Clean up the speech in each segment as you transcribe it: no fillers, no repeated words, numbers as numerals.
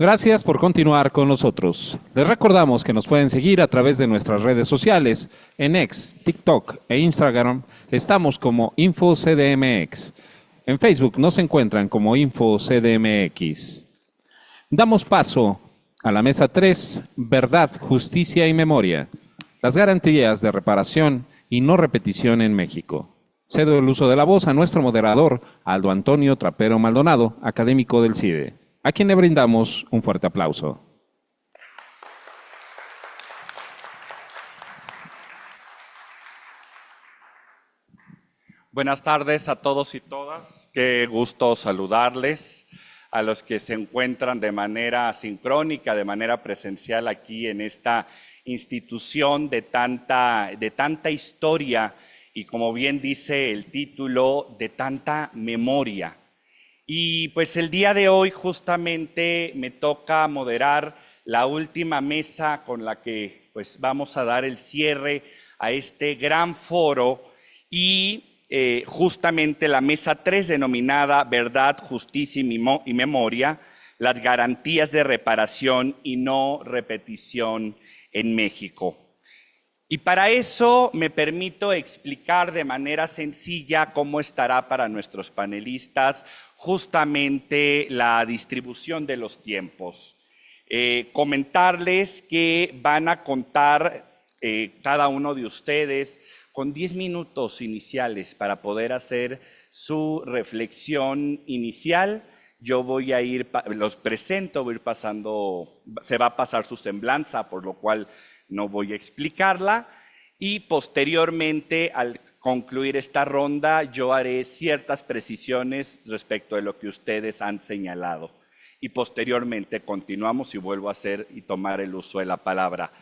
Gracias por continuar con nosotros. Les recordamos que nos pueden seguir a través de nuestras redes sociales. En X, TikTok e Instagram estamos como InfoCDMX. En Facebook nos encuentran como InfoCDMX. Damos paso a la mesa 3, Verdad, Justicia y Memoria. Las garantías de reparación y no repetición en México. Cedo el uso de la voz a nuestro moderador, Aldo Antonio Trapero Maldonado, académico del CIDE, a quien le brindamos un fuerte aplauso. Buenas tardes a todos y todas. Qué gusto saludarles a los que se encuentran de manera sincrónica, de manera presencial aquí en esta institución de tanta historia y, como bien dice el título, de tanta memoria. Y pues el día de hoy justamente me toca moderar la última mesa con la que pues vamos a dar el cierre a este gran foro y justamente la mesa 3 denominada Verdad, Justicia y Memoria, las garantías de reparación y no repetición en México. Y para eso me permito explicar de manera sencilla cómo estará para nuestros panelistas justamente la distribución de los tiempos. Comentarles que van a contar cada uno de ustedes con 10 minutos iniciales para poder hacer su reflexión inicial. Yo voy a ir, los presento, voy a ir pasando, se va a pasar su semblanza, por lo cual no voy a explicarla. Y posteriormente, al concluir esta ronda, yo haré ciertas precisiones respecto de lo que ustedes han señalado. Y posteriormente continuamos y vuelvo a hacer y tomar el uso de la palabra.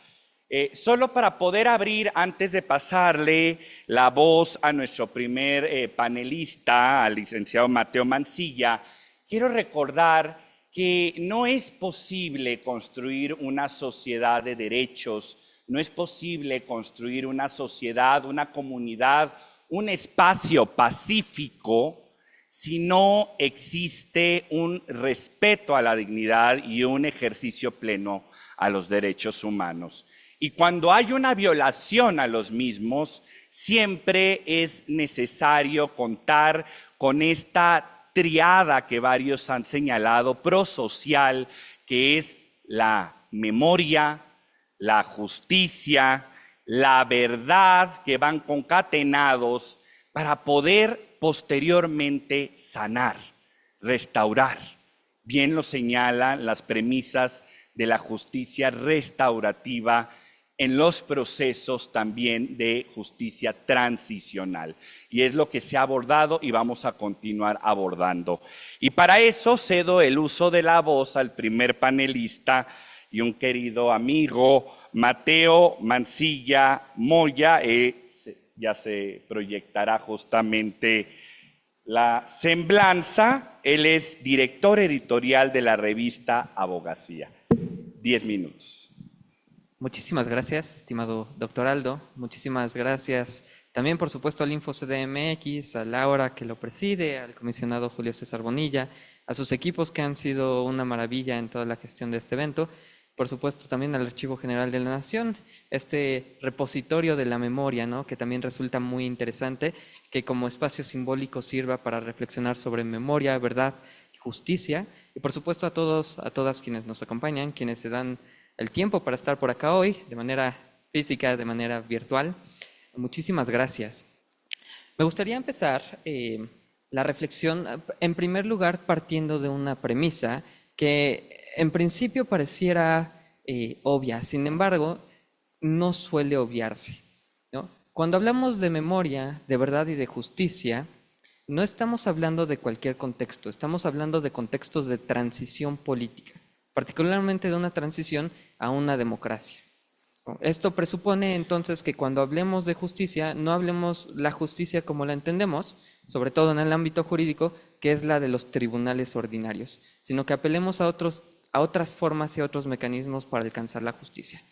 Solo para poder abrir, antes de pasarle la voz a nuestro primer panelista, al licenciado Mateo Mancilla, quiero recordar que no es posible construir una sociedad de derechos, no es posible construir una sociedad, una comunidad, un espacio pacífico si no existe un respeto a la dignidad y un ejercicio pleno a los derechos humanos. Y cuando hay una violación a los mismos, siempre es necesario contar con esta triada que varios han señalado, prosocial, que es la memoria, la justicia, la verdad, que van concatenados para poder posteriormente sanar, restaurar. Bien lo señalan las premisas de la justicia restaurativa en los procesos también de justicia transicional. Y es lo que se ha abordado y vamos a continuar abordando. Y para eso cedo el uso de la voz al primer panelista y un querido amigo, Mateo Mancilla Moya. Ya se proyectará justamente la semblanza. Él es director editorial de la revista Abogacía. 10 minutos. Muchísimas gracias, estimado doctor Aldo. Muchísimas gracias también, por supuesto, al InfoCDMX, a Laura, que lo preside, al comisionado Julio César Bonilla, a sus equipos que han sido una maravilla en toda la gestión de este evento. Por supuesto, también al Archivo General de la Nación, este repositorio de la memoria, ¿no?, que también resulta muy interesante, que como espacio simbólico sirva para reflexionar sobre memoria, verdad y justicia. Y por supuesto a todas quienes nos acompañan, quienes se dan el tiempo para estar por acá hoy, de manera física, de manera virtual. Muchísimas gracias. Me gustaría empezar la reflexión, en primer lugar, partiendo de una premisa que en principio pareciera obvia, sin embargo, no suele obviarse, ¿no? Cuando hablamos de memoria, de verdad y de justicia, no estamos hablando de cualquier contexto, estamos hablando de contextos de transición política, particularmente de una transición a una democracia. Esto presupone entonces que cuando hablemos de justicia, no hablemos la justicia como la entendemos, sobre todo en el ámbito jurídico, que es la de los tribunales ordinarios, sino que apelemos a otras formas y a otros mecanismos para alcanzar la justicia.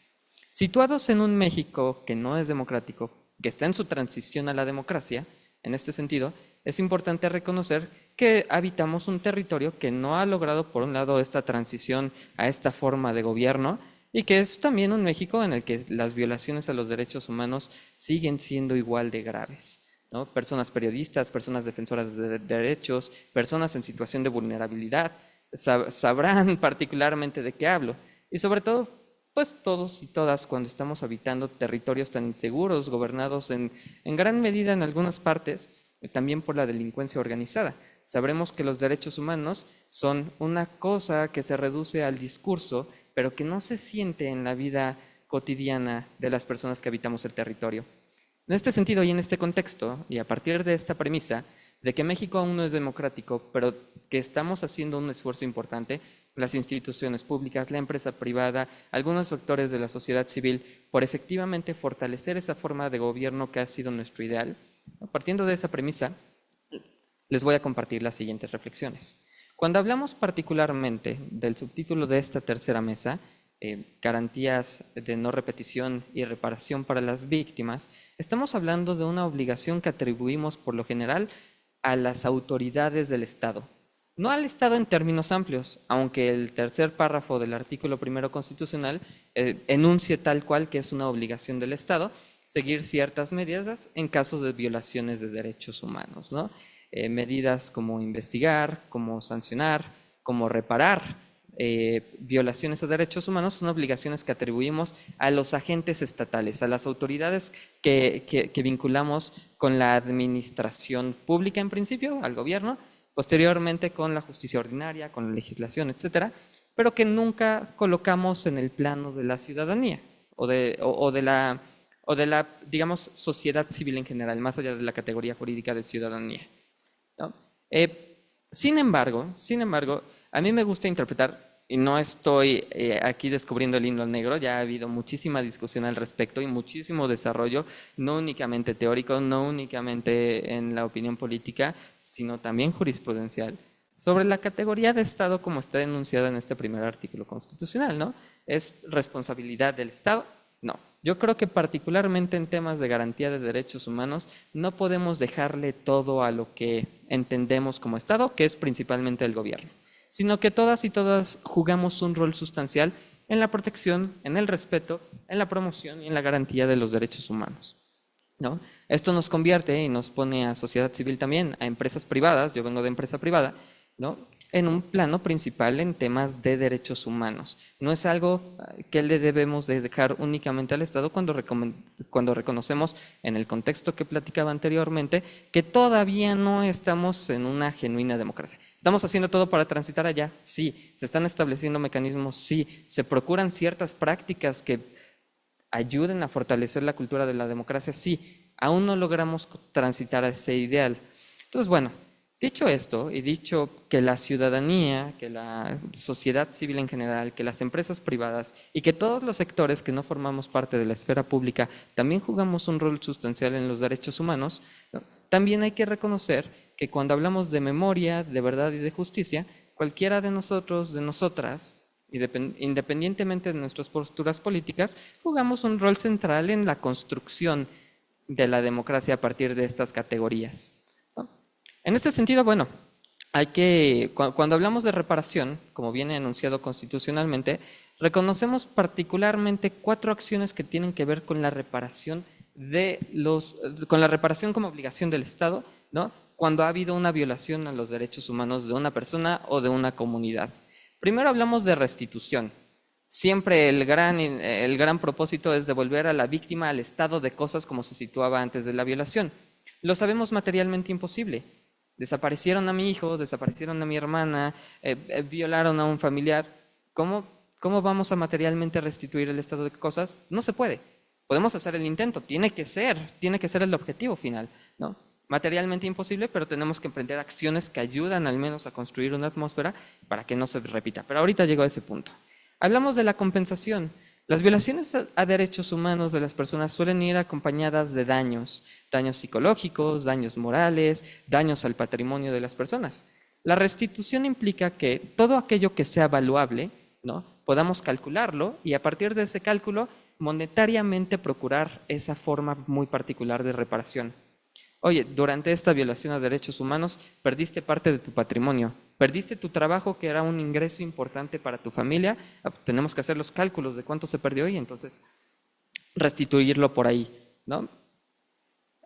Situados en un México que no es democrático, que está en su transición a la democracia, en este sentido, es importante reconocer que habitamos un territorio que no ha logrado, por un lado, esta transición a esta forma de gobierno, y que es también un México en el que las violaciones a los derechos humanos siguen siendo igual de graves, ¿no? Personas periodistas, personas defensoras de derechos, personas en situación de vulnerabilidad, sabrán particularmente de qué hablo. Y sobre todo, pues todos y todas, cuando estamos habitando territorios tan inseguros, gobernados en gran medida en algunas partes, también por la delincuencia organizada. Sabremos que los derechos humanos son una cosa que se reduce al discurso, pero que no se siente en la vida cotidiana de las personas que habitamos el territorio. En este sentido y en este contexto, y a partir de esta premisa de que México aún no es democrático, pero que estamos haciendo un esfuerzo importante, las instituciones públicas, la empresa privada, algunos sectores de la sociedad civil, por efectivamente fortalecer esa forma de gobierno que ha sido nuestro ideal, partiendo de esa premisa, les voy a compartir las siguientes reflexiones. Cuando hablamos particularmente del subtítulo de esta tercera mesa, garantías de no repetición y reparación para las víctimas, estamos hablando de una obligación que atribuimos por lo general a las autoridades del Estado. No al Estado en términos amplios, aunque el tercer párrafo del artículo primero constitucional enuncie tal cual que es una obligación del Estado seguir ciertas medidas en casos de violaciones de derechos humanos, ¿no? Medidas como investigar, como sancionar, como reparar violaciones a derechos humanos son obligaciones que atribuimos a los agentes estatales, a las autoridades que vinculamos con la administración pública en principio, al gobierno, posteriormente con la justicia ordinaria, con la legislación, etcétera, pero que nunca colocamos en el plano de la ciudadanía o de la, digamos, sociedad civil en general, más allá de la categoría jurídica de ciudadanía, ¿no? Sin embargo, a mí me gusta interpretar, y no estoy aquí descubriendo el hilo negro, ya ha habido muchísima discusión al respecto y muchísimo desarrollo, no únicamente teórico, no únicamente en la opinión política, sino también jurisprudencial, sobre la categoría de Estado como está enunciada en este primer artículo constitucional, ¿no? ¿Es responsabilidad del Estado? No. Yo creo que particularmente en temas de garantía de derechos humanos no podemos dejarle todo a lo que entendemos como Estado, que es principalmente el gobierno, sino que todas y todas jugamos un rol sustancial en la protección, en el respeto, en la promoción y en la garantía de los derechos humanos, ¿no? Esto nos convierte y nos pone a sociedad civil también, a empresas privadas, yo vengo de empresa privada, ¿no?, en un plano principal en temas de derechos humanos. No es algo que le debemos de dejar únicamente al Estado cuando reconocemos, en el contexto que platicaba anteriormente, que todavía no estamos en una genuina democracia. ¿Estamos haciendo todo para transitar allá? Sí. ¿Se están estableciendo mecanismos? Sí. ¿Se procuran ciertas prácticas que ayuden a fortalecer la cultura de la democracia? Sí. Aún no logramos transitar a ese ideal. Entonces, bueno, dicho esto, y dicho que la ciudadanía, que la sociedad civil en general, que las empresas privadas y que todos los sectores que no formamos parte de la esfera pública también jugamos un rol sustancial en los derechos humanos, ¿no?, también hay que reconocer que cuando hablamos de memoria, de verdad y de justicia, cualquiera de nosotros, de nosotras, independientemente de nuestras posturas políticas, jugamos un rol central en la construcción de la democracia a partir de estas categorías. En este sentido, bueno, cuando hablamos de reparación, como viene anunciado constitucionalmente, reconocemos particularmente 4 acciones que tienen que ver con la reparación como obligación del Estado, ¿no?, cuando ha habido una violación a los derechos humanos de una persona o de una comunidad. Primero hablamos de restitución. Siempre el gran propósito es devolver a la víctima al estado de cosas como se situaba antes de la violación. Lo sabemos materialmente imposible. Desaparecieron a mi hijo, desaparecieron a mi hermana, violaron a un familiar. ¿Cómo vamos a materialmente restituir el estado de cosas? No se puede. Podemos hacer el intento, tiene que ser el objetivo final, ¿no? Materialmente imposible, pero tenemos que emprender acciones que ayudan al menos a construir una atmósfera para que no se repita. Pero ahorita llego a ese punto. Hablamos de la compensación. Las violaciones a derechos humanos de las personas suelen ir acompañadas de daños psicológicos, daños morales, daños al patrimonio de las personas. La restitución implica que todo aquello que sea valuable, ¿no?, podamos calcularlo y a partir de ese cálculo monetariamente procurar esa forma muy particular de reparación. Oye, durante esta violación a derechos humanos perdiste parte de tu patrimonio, perdiste tu trabajo que era un ingreso importante para tu familia, tenemos que hacer los cálculos de cuánto se perdió y entonces restituirlo por ahí, ¿no?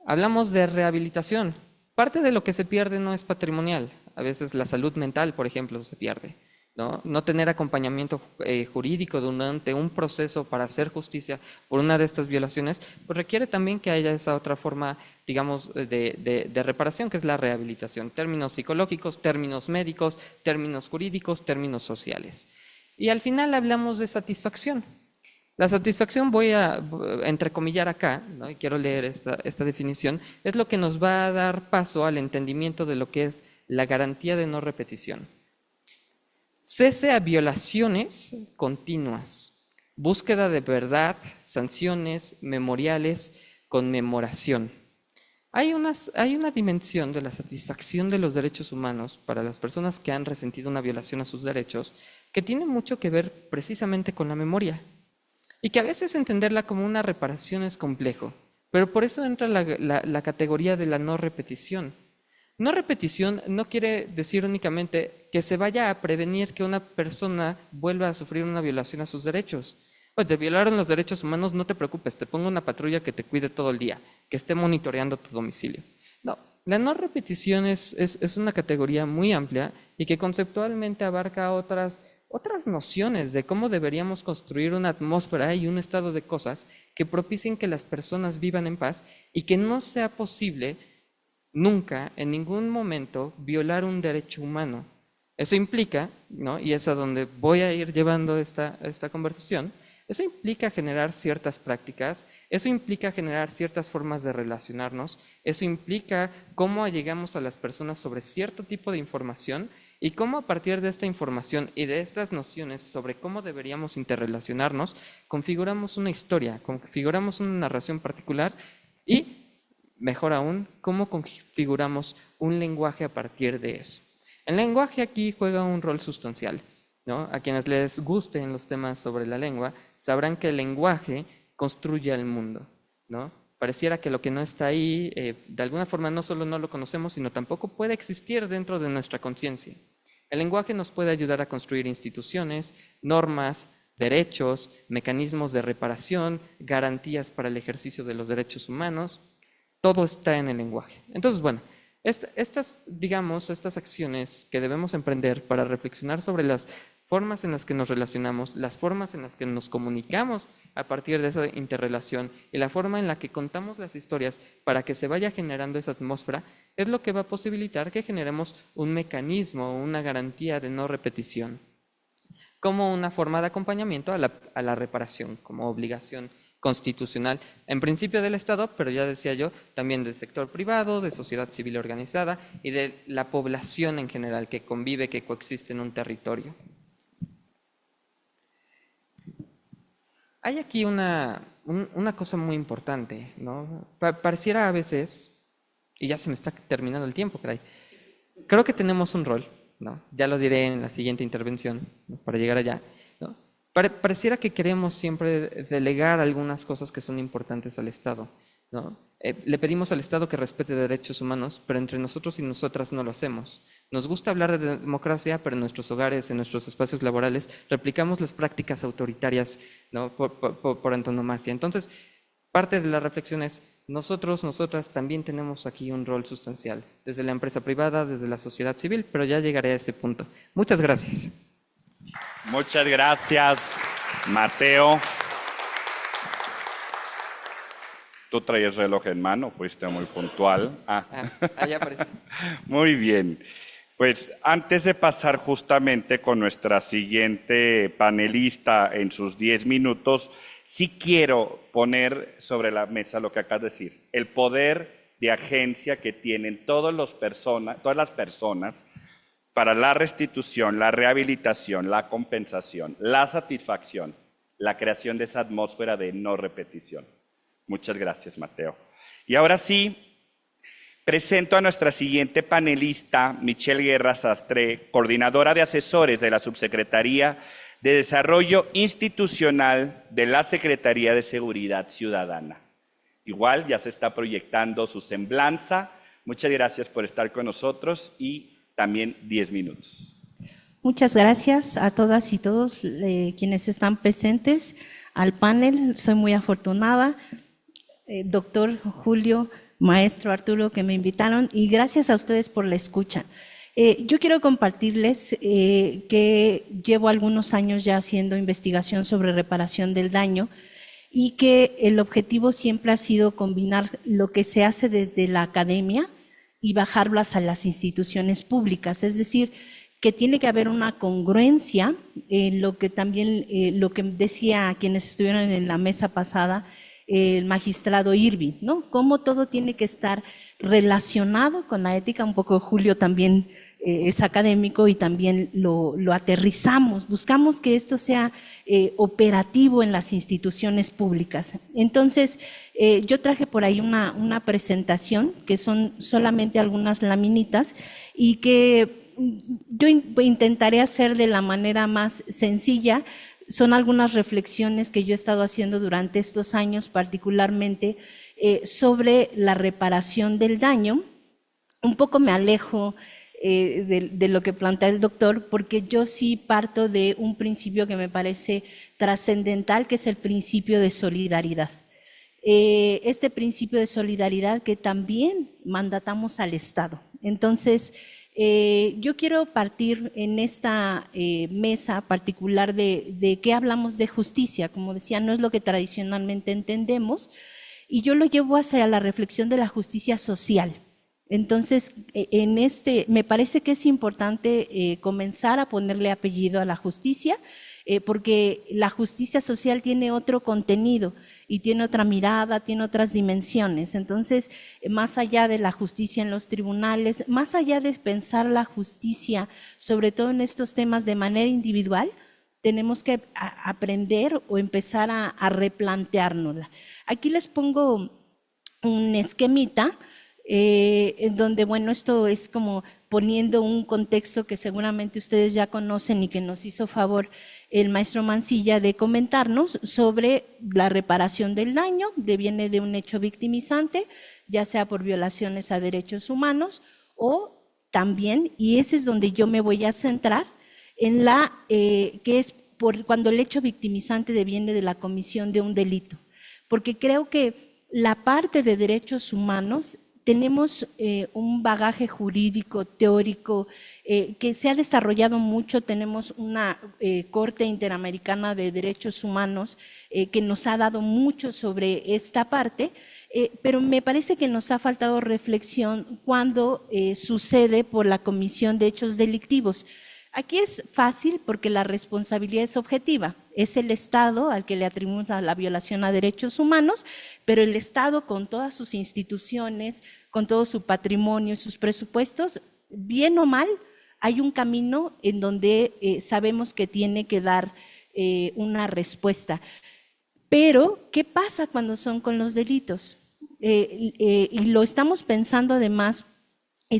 Hablamos de rehabilitación. Parte de lo que se pierde no es patrimonial. A veces la salud mental, por ejemplo, se pierde, ¿no? No tener acompañamiento jurídico durante un proceso para hacer justicia por una de estas violaciones, pues requiere también que haya esa otra forma, digamos, de reparación, que es la rehabilitación. Términos psicológicos, términos médicos, términos jurídicos, términos sociales. Y al final hablamos de satisfacción. La satisfacción, voy a entrecomillar acá, ¿no? Y quiero leer esta definición, es lo que nos va a dar paso al entendimiento de lo que es la garantía de no repetición. Cese a violaciones continuas, búsqueda de verdad, sanciones, memoriales, conmemoración. Hay una dimensión de la satisfacción de los derechos humanos para las personas que han resentido una violación a sus derechos que tiene mucho que ver precisamente con la memoria. Y que a veces entenderla como una reparación es complejo, pero por eso entra la categoría de la no repetición. No repetición no quiere decir únicamente que se vaya a prevenir que una persona vuelva a sufrir una violación a sus derechos. Pues te violaron los derechos humanos, no te preocupes, te pongo una patrulla que te cuide todo el día, que esté monitoreando tu domicilio. No, la no repetición es una categoría muy amplia y que conceptualmente abarca otras nociones de cómo deberíamos construir una atmósfera y un estado de cosas que propicien que las personas vivan en paz y que no sea posible nunca, en ningún momento, violar un derecho humano. Eso implica, ¿no? Y es a donde voy a ir llevando esta conversación, eso implica generar ciertas prácticas, eso implica generar ciertas formas de relacionarnos, eso implica cómo llegamos a las personas sobre cierto tipo de información y cómo a partir de esta información y de estas nociones sobre cómo deberíamos interrelacionarnos, configuramos una historia, configuramos una narración particular y, mejor aún, cómo configuramos un lenguaje a partir de eso. El lenguaje aquí juega un rol sustancial, ¿no? A quienes les gusten los temas sobre la lengua, sabrán que el lenguaje construye el mundo, ¿no? Pareciera que lo que no está ahí, de alguna forma no solo no lo conocemos, sino tampoco puede existir dentro de nuestra conciencia. El lenguaje nos puede ayudar a construir instituciones, normas, derechos, mecanismos de reparación, garantías para el ejercicio de los derechos humanos. Todo está en el lenguaje. Entonces, bueno, estas acciones que debemos emprender para reflexionar sobre las formas en las que nos relacionamos, las formas en las que nos comunicamos a partir de esa interrelación y la forma en la que contamos las historias para que se vaya generando esa atmósfera, es lo que va a posibilitar que generemos un mecanismo, una garantía de no repetición, como una forma de acompañamiento a la reparación, como obligación constitucional, en principio del Estado, pero ya decía yo, también del sector privado, de sociedad civil organizada y de la población en general que convive, que coexiste en un territorio. Hay aquí una cosa muy importante, ¿no? Pareciera a veces, y ya se me está terminando el tiempo, caray. Creo que tenemos un rol, ¿no? Ya lo diré en la siguiente intervención, ¿no? Para llegar allá, ¿no? Pareciera que queremos siempre delegar algunas cosas que son importantes al Estado, ¿no? Le pedimos al Estado que respete derechos humanos, pero entre nosotros y nosotras no lo hacemos. Nos gusta hablar de democracia, pero en nuestros hogares, en nuestros espacios laborales, replicamos las prácticas autoritarias, ¿no? por antonomasia. Entonces, parte de la reflexión es, nosotros, nosotras también tenemos aquí un rol sustancial, desde la empresa privada, desde la sociedad civil, pero ya llegaré a ese punto. Muchas gracias. Muchas gracias, Mateo. Tú traías reloj en mano, fuiste muy puntual. Allá aparece. Muy bien. Pues antes de pasar justamente con nuestra siguiente panelista en sus 10 minutos, sí quiero poner sobre la mesa lo que acabas de decir, el poder de agencia que tienen todas las personas para la restitución, la rehabilitación, la compensación, la satisfacción, la creación de esa atmósfera de no repetición. Muchas gracias, Mateo. Y ahora sí, presento a nuestra siguiente panelista, Michelle Guerra Sastre, coordinadora de asesores de la Subsecretaría de Desarrollo Institucional de la Secretaría de Seguridad Ciudadana. igual ya se está proyectando su semblanza. Muchas gracias por estar con nosotros y también 10 minutos. Muchas gracias a todas y todos quienes están presentes al panel. Soy muy afortunada, doctor Julio, maestro Arturo, que me invitaron, y gracias a ustedes por la escucha. Yo quiero compartirles que llevo algunos años ya haciendo investigación sobre reparación del daño y que el objetivo siempre ha sido combinar lo que se hace desde la academia y bajarlas a las instituciones públicas, es decir, que tiene que haber una congruencia en lo que también, lo que decía quienes estuvieron en la mesa pasada, el magistrado Irving, ¿no? Cómo todo tiene que estar relacionado con la ética. Un poco Julio también es académico y también lo aterrizamos, buscamos que esto sea operativo en las instituciones públicas. Entonces, yo traje por ahí una presentación que son solamente algunas laminitas y que yo intentaré hacer de la manera más sencilla. Son algunas reflexiones que yo he estado haciendo durante estos años, particularmente sobre la reparación del daño. Un poco me alejo de lo que plantea el doctor, porque yo sí parto de un principio que me parece trascendental, que es el principio de solidaridad. Este principio de solidaridad que también mandatamos al Estado. Entonces, yo quiero partir en esta mesa particular de qué hablamos de justicia. Como decía, no es lo que tradicionalmente entendemos, y yo lo llevo hacia la reflexión de la justicia social. Entonces, me parece que es importante comenzar a ponerle apellido a la justicia, porque la justicia social tiene otro contenido y tiene otra mirada, tiene otras dimensiones. Entonces, más allá de la justicia en los tribunales, más allá de pensar la justicia, sobre todo en estos temas de manera individual, tenemos que aprender o empezar a replanteárnosla. Aquí les pongo un esquemita, en donde, bueno, esto es como poniendo un contexto que seguramente ustedes ya conocen y que nos hizo favor el maestro Mancilla de comentarnos sobre la reparación del daño, viene de un hecho victimizante, ya sea por violaciones a derechos humanos o también, y ese es donde yo me voy a centrar, en la que es cuando el hecho victimizante deviene de la comisión de un delito, porque creo que la parte de derechos humanos tenemos un bagaje jurídico, teórico, que se ha desarrollado mucho. Tenemos una Corte Interamericana de Derechos Humanos que nos ha dado mucho sobre esta parte, pero me parece que nos ha faltado reflexión cuando sucede por la comisión de hechos delictivos. Aquí es fácil porque la responsabilidad es objetiva. Es el Estado al que le atribuimos la violación a derechos humanos, pero el Estado, con todas sus instituciones, con todo su patrimonio y sus presupuestos, bien o mal, hay un camino en donde sabemos que tiene que dar una respuesta. Pero, ¿qué pasa cuando son con los delitos? Y lo estamos pensando además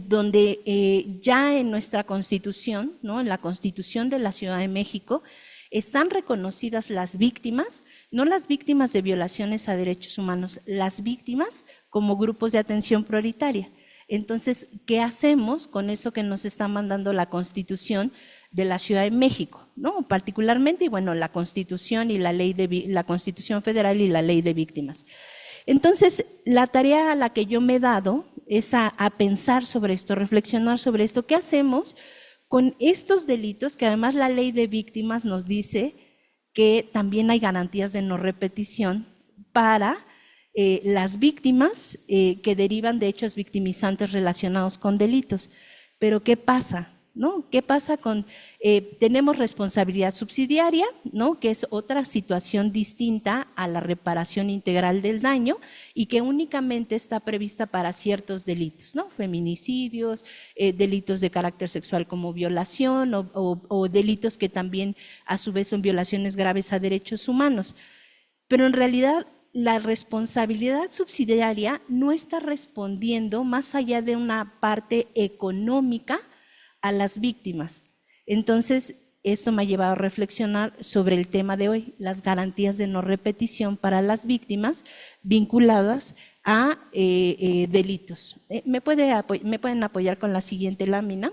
donde ya en nuestra Constitución, ¿no?, en la Constitución de la Ciudad de México, están reconocidas las víctimas, no las víctimas de violaciones a derechos humanos, las víctimas como grupos de atención prioritaria. Entonces, ¿qué hacemos con eso que nos está mandando la Constitución de la Ciudad de México, ¿no? Particularmente, y bueno, la Constitución y la Constitución Federal y la Ley de Víctimas. Entonces, la tarea a la que yo me he dado es a pensar sobre esto, reflexionar sobre esto. ¿Qué hacemos con estos delitos? Que además la Ley de Víctimas nos dice que también hay garantías de no repetición para las víctimas que derivan de hechos victimizantes relacionados con delitos. Pero ¿qué pasa? ¿No? ¿Qué pasa con, tenemos responsabilidad subsidiaria, ¿no?, que es otra situación distinta a la reparación integral del daño y que únicamente está prevista para ciertos delitos, ¿no?, feminicidios, delitos de carácter sexual como violación o delitos que también a su vez son violaciones graves a derechos humanos. Pero en realidad la responsabilidad subsidiaria no está respondiendo más allá de una parte económica a las víctimas. Entonces, esto me ha llevado a reflexionar sobre el tema de hoy, las garantías de no repetición para las víctimas vinculadas a delitos. ¿Me pueden apoyar con la siguiente lámina?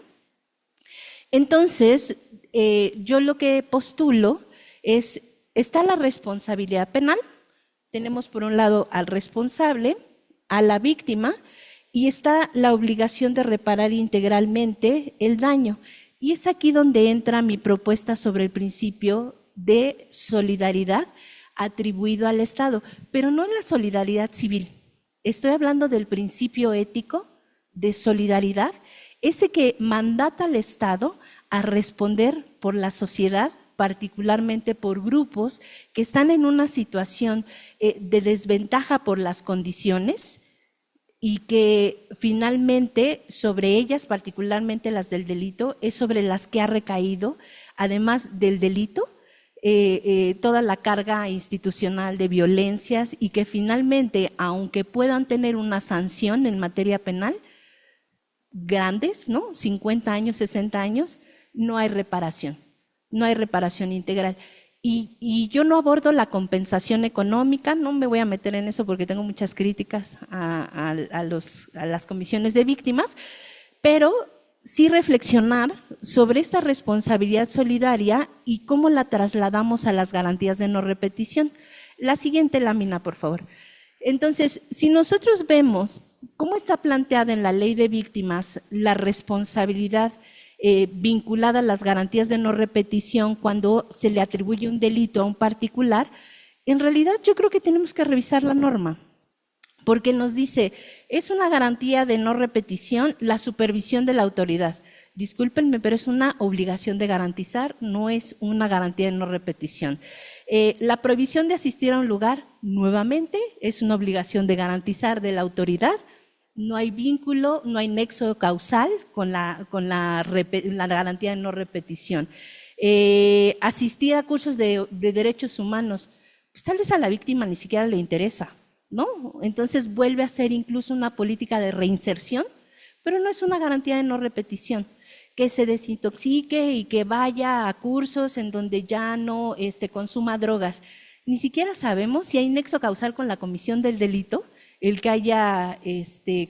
Entonces, yo lo que postulo es, está la responsabilidad penal, tenemos por un lado al responsable, a la víctima, y está la obligación de reparar integralmente el daño. Y es aquí donde entra mi propuesta sobre el principio de solidaridad atribuido al Estado, pero no la solidaridad civil. Estoy hablando del principio ético de solidaridad, ese que mandata al Estado a responder por la sociedad, particularmente por grupos que están en una situación de desventaja por las condiciones, y que finalmente sobre ellas, particularmente las del delito, es sobre las que ha recaído, además del delito, toda la carga institucional de violencias, y que finalmente, aunque puedan tener una sanción en materia penal, grandes, ¿no? 50 años, 60 años, no hay reparación integral. Y yo no abordo la compensación económica, no me voy a meter en eso porque tengo muchas críticas a las comisiones de víctimas, pero sí reflexionar sobre esta responsabilidad solidaria y cómo la trasladamos a las garantías de no repetición. La siguiente lámina, por favor. Entonces, si nosotros vemos cómo está planteada en la ley de víctimas la responsabilidad vinculada a las garantías de no repetición cuando se le atribuye un delito a un particular, en realidad yo creo que tenemos que revisar la norma, porque nos dice, es una garantía de no repetición la supervisión de la autoridad. Discúlpenme, pero es una obligación de garantizar, no es una garantía de no repetición. La prohibición de asistir a un lugar, nuevamente, es una obligación de garantizar de la autoridad. No hay vínculo, no hay nexo causal con la garantía de no repetición. Asistir a cursos de derechos humanos, pues tal vez a la víctima ni siquiera le interesa, ¿no? Entonces vuelve a ser incluso una política de reinserción, pero no es una garantía de no repetición. Que se desintoxique y que vaya a cursos en donde ya no consuma drogas. Ni siquiera sabemos si hay nexo causal con la comisión del delito, el que haya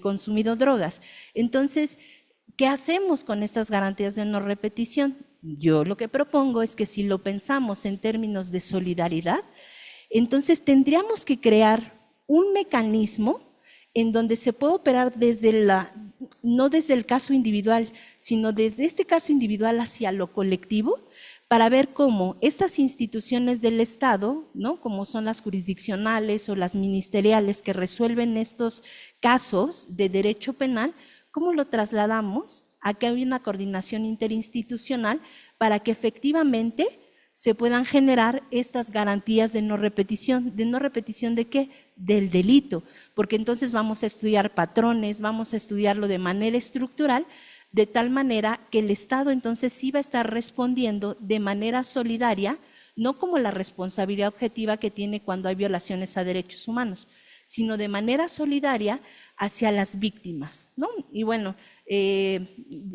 consumido drogas. Entonces, ¿qué hacemos con estas garantías de no repetición? Yo lo que propongo es que si lo pensamos en términos de solidaridad, entonces tendríamos que crear un mecanismo en donde se puede operar no desde el caso individual, sino desde este caso individual hacia lo colectivo, para ver cómo estas instituciones del Estado, ¿no? Como son las jurisdiccionales o las ministeriales que resuelven estos casos de derecho penal, cómo lo trasladamos a que haya una coordinación interinstitucional para que efectivamente se puedan generar estas garantías de no repetición. ¿De no repetición de qué? Del delito, porque entonces vamos a estudiar patrones, vamos a estudiarlo de manera estructural, de tal manera que el Estado entonces sí va a estar respondiendo de manera solidaria, no como la responsabilidad objetiva que tiene cuando hay violaciones a derechos humanos, sino de manera solidaria hacia las víctimas, ¿no? Y bueno,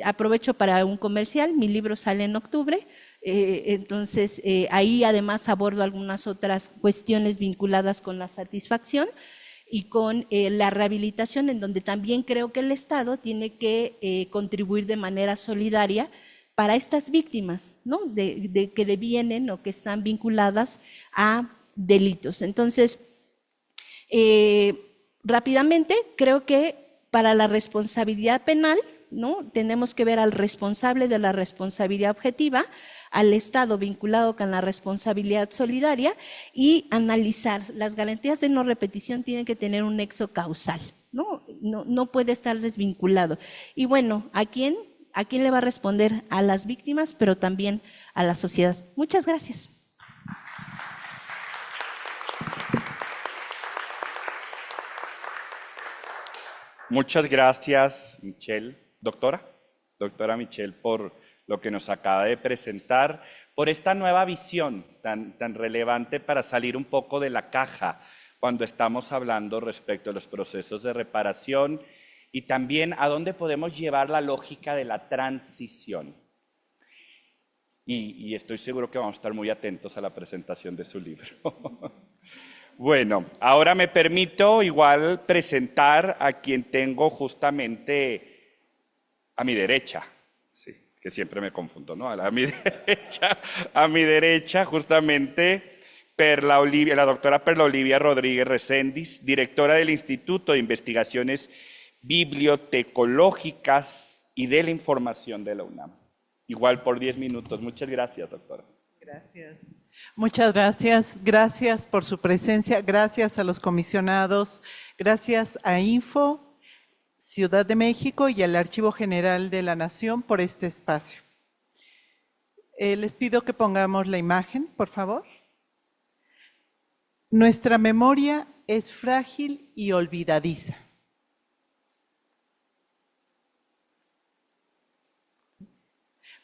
aprovecho para un comercial, mi libro sale en octubre, entonces ahí además abordo algunas otras cuestiones vinculadas con la satisfacción y con la rehabilitación, en donde también creo que el Estado tiene que contribuir de manera solidaria para estas víctimas, ¿no? de que devienen o que están vinculadas a delitos. Entonces, rápidamente, creo que para la responsabilidad penal, ¿no? Tenemos que ver al responsable de la responsabilidad objetiva, al Estado vinculado con la responsabilidad solidaria y analizar. Las garantías de no repetición tienen que tener un nexo causal, no puede estar desvinculado. Y bueno, ¿a quién le va a responder? A las víctimas, pero también a la sociedad. Muchas gracias. Muchas gracias, Michelle. Doctora Michelle, por lo que nos acaba de presentar, por esta nueva visión tan relevante para salir un poco de la caja cuando estamos hablando respecto a los procesos de reparación y también a dónde podemos llevar la lógica de la transición. y estoy seguro que vamos a estar muy atentos a la presentación de su libro. Bueno, ahora me permito igual presentar a quien tengo justamente a mi derecha, sí, que siempre me confundo, ¿no? A mi derecha justamente la doctora Perla Olivia Rodríguez Recendis, directora del Instituto de Investigaciones Bibliotecológicas y de la Información de la UNAM. Igual por 10 minutos. Muchas gracias, doctora. Gracias. Muchas gracias. Gracias por su presencia. Gracias a los comisionados. Gracias a Info, Ciudad de México y al Archivo General de la Nación por este espacio. Les pido que pongamos la imagen, por favor. Nuestra memoria es frágil y olvidadiza.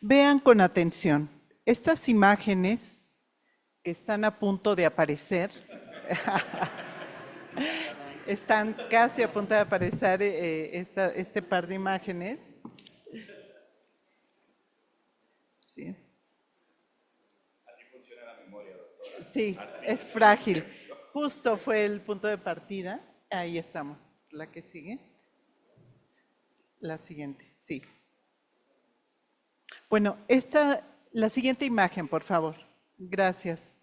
Vean con atención. Estas imágenes que están a punto de aparecer, están casi a punto de aparecer este par de imágenes. ¿Sí? Así funciona la memoria, doctora. Sí, es frágil. Justo fue el punto de partida. Ahí estamos. ¿La que sigue? La siguiente, sí. Bueno, la siguiente imagen, por favor. Gracias.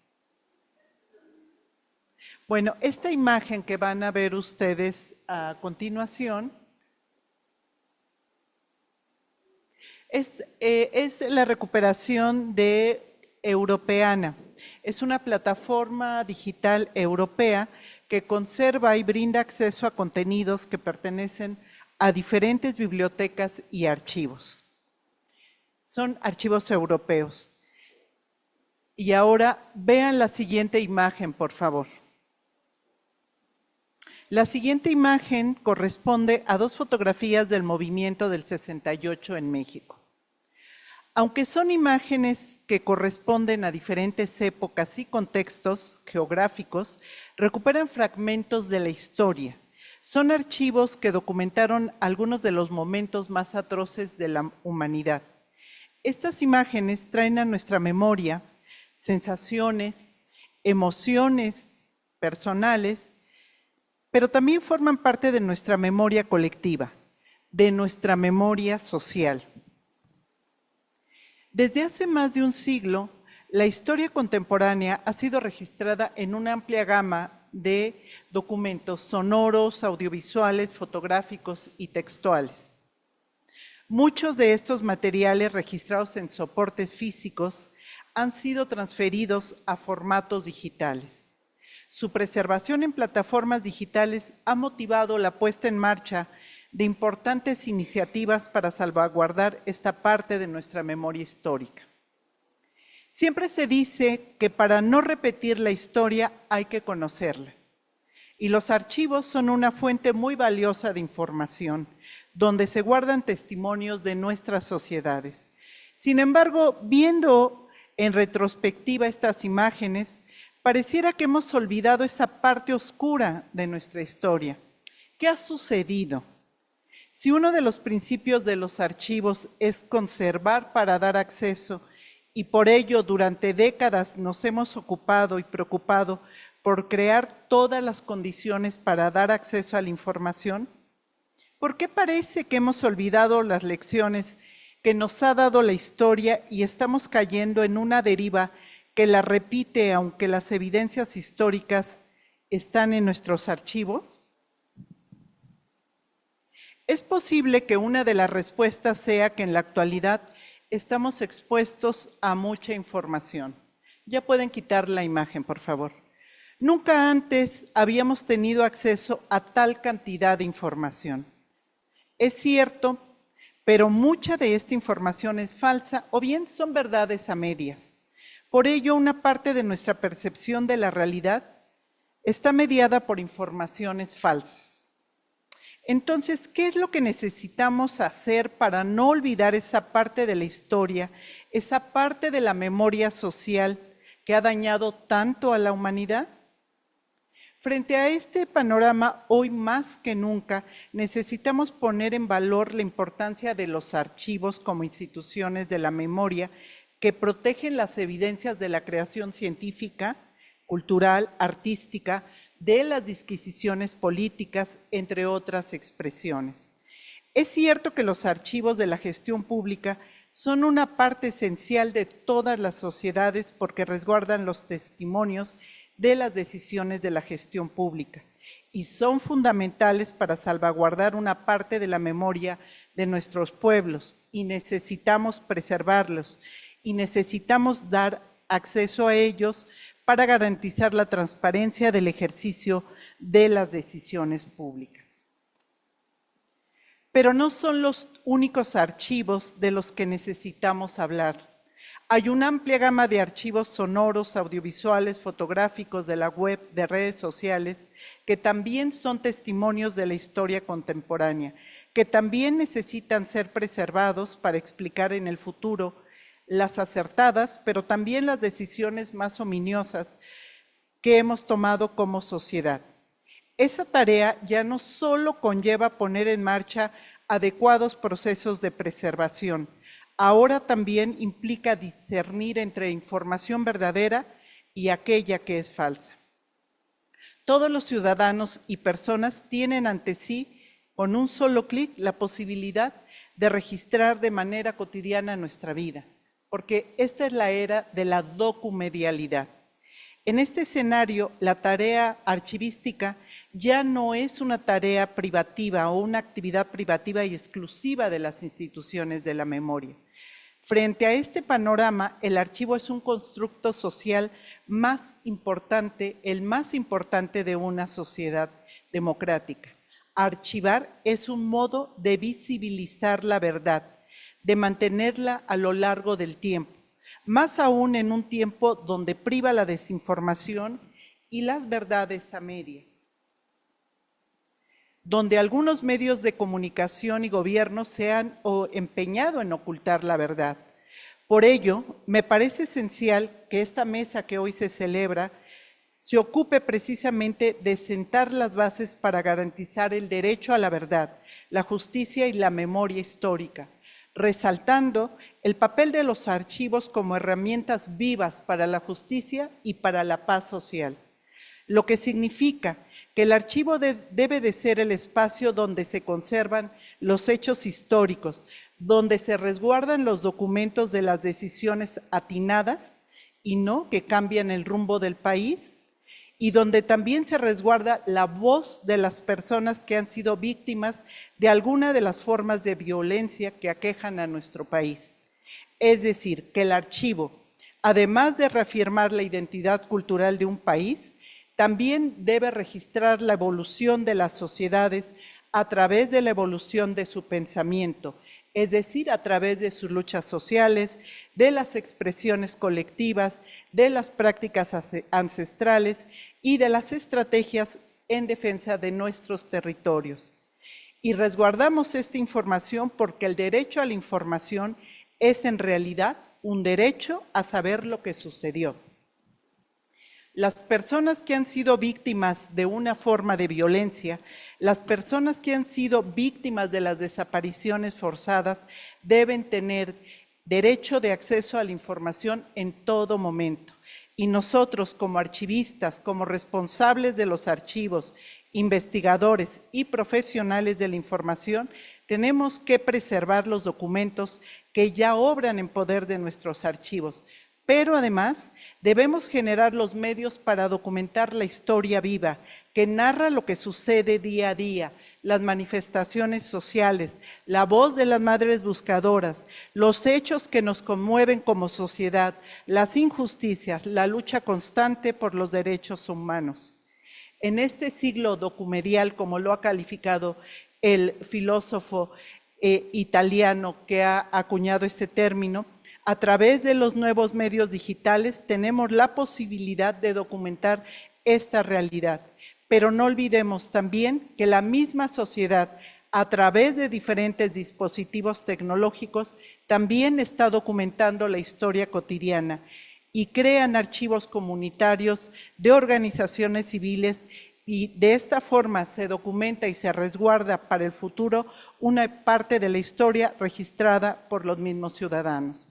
Bueno, esta imagen que van a ver ustedes a continuación es la recuperación de Europeana. Es una plataforma digital europea que conserva y brinda acceso a contenidos que pertenecen a diferentes bibliotecas y archivos. Son archivos europeos. Y ahora vean la siguiente imagen, por favor. La siguiente imagen corresponde a 2 fotografías del movimiento del 68 en México. Aunque son imágenes que corresponden a diferentes épocas y contextos geográficos, recuperan fragmentos de la historia. Son archivos que documentaron algunos de los momentos más atroces de la humanidad. Estas imágenes traen a nuestra memoria sensaciones, emociones personales, pero también forman parte de nuestra memoria colectiva, de nuestra memoria social. Desde hace más de un siglo, la historia contemporánea ha sido registrada en una amplia gama de documentos sonoros, audiovisuales, fotográficos y textuales. Muchos de estos materiales registrados en soportes físicos han sido transferidos a formatos digitales. Su preservación en plataformas digitales ha motivado la puesta en marcha de importantes iniciativas para salvaguardar esta parte de nuestra memoria histórica. Siempre se dice que para no repetir la historia hay que conocerla. Y los archivos son una fuente muy valiosa de información, donde se guardan testimonios de nuestras sociedades. Sin embargo, viendo en retrospectiva estas imágenes, pareciera que hemos olvidado esa parte oscura de nuestra historia. ¿Qué ha sucedido? Si uno de los principios de los archivos es conservar para dar acceso, y por ello durante décadas nos hemos ocupado y preocupado por crear todas las condiciones para dar acceso a la información, ¿por qué parece que hemos olvidado las lecciones que nos ha dado la historia y estamos cayendo en una deriva que la repite aunque las evidencias históricas están en nuestros archivos? Es posible que una de las respuestas sea que en la actualidad estamos expuestos a mucha información. Ya pueden quitar la imagen, por favor. Nunca antes habíamos tenido acceso a tal cantidad de información. Es cierto, pero mucha de esta información es falsa o bien son verdades a medias. Por ello, una parte de nuestra percepción de la realidad está mediada por informaciones falsas. Entonces, ¿qué es lo que necesitamos hacer para no olvidar esa parte de la historia, esa parte de la memoria social que ha dañado tanto a la humanidad? Frente a este panorama, hoy más que nunca, necesitamos poner en valor la importancia de los archivos como instituciones de la memoria que protegen las evidencias de la creación científica, cultural, artística, de las disquisiciones políticas, entre otras expresiones. Es cierto que los archivos de la gestión pública son una parte esencial de todas las sociedades porque resguardan los testimonios de las decisiones de la gestión pública y son fundamentales para salvaguardar una parte de la memoria de nuestros pueblos y necesitamos preservarlos y necesitamos dar acceso a ellos para garantizar la transparencia del ejercicio de las decisiones públicas. Pero no son los únicos archivos de los que necesitamos hablar. Hay una amplia gama de archivos sonoros, audiovisuales, fotográficos, de la web, de redes sociales, que también son testimonios de la historia contemporánea, que también necesitan ser preservados para explicar en el futuro las acertadas, pero también las decisiones más ominiosas que hemos tomado como sociedad. Esa tarea ya no solo conlleva poner en marcha adecuados procesos de preservación, ahora también implica discernir entre información verdadera y aquella que es falsa. Todos los ciudadanos y personas tienen ante sí, con un solo clic, la posibilidad de registrar de manera cotidiana nuestra vida, porque esta es la era de la documedialidad. En este escenario, la tarea archivística ya no es una tarea privativa o una actividad privativa y exclusiva de las instituciones de la memoria. Frente a este panorama, el archivo es un constructo social más importante, el más importante de una sociedad democrática. Archivar es un modo de visibilizar la verdad, de mantenerla a lo largo del tiempo, más aún en un tiempo donde priva la desinformación y las verdades a medias, donde algunos medios de comunicación y gobierno se han empeñado en ocultar la verdad. Por ello, me parece esencial que esta mesa que hoy se celebra se ocupe precisamente de sentar las bases para garantizar el derecho a la verdad, la justicia y la memoria histórica, resaltando el papel de los archivos como herramientas vivas para la justicia y para la paz social. Lo que significa que el archivo debe de ser el espacio donde se conservan los hechos históricos, donde se resguardan los documentos de las decisiones atinadas y no que cambian el rumbo del país, y donde también se resguarda la voz de las personas que han sido víctimas de alguna de las formas de violencia que aquejan a nuestro país. Es decir, que el archivo, además de reafirmar la identidad cultural de un país, también debe registrar la evolución de las sociedades a través de la evolución de su pensamiento, es decir, a través de sus luchas sociales, de las expresiones colectivas, de las prácticas ancestrales y de las estrategias en defensa de nuestros territorios. Y resguardamos esta información porque el derecho a la información es en realidad un derecho a saber lo que sucedió. Las personas que han sido víctimas de una forma de violencia, las personas que han sido víctimas de las desapariciones forzadas, deben tener derecho de acceso a la información en todo momento. Y nosotros, como archivistas, como responsables de los archivos, investigadores y profesionales de la información, tenemos que preservar los documentos que ya obran en poder de nuestros archivos. Pero además debemos generar los medios para documentar la historia viva, que narra lo que sucede día a día, las manifestaciones sociales, la voz de las madres buscadoras, los hechos que nos conmueven como sociedad, las injusticias, la lucha constante por los derechos humanos. En este siglo documedial, como lo ha calificado el filósofo italiano que ha acuñado este término, a través de los nuevos medios digitales tenemos la posibilidad de documentar esta realidad. Pero no olvidemos también que la misma sociedad, a través de diferentes dispositivos tecnológicos, también está documentando la historia cotidiana y crean archivos comunitarios de organizaciones civiles y de esta forma se documenta y se resguarda para el futuro una parte de la historia registrada por los mismos ciudadanos.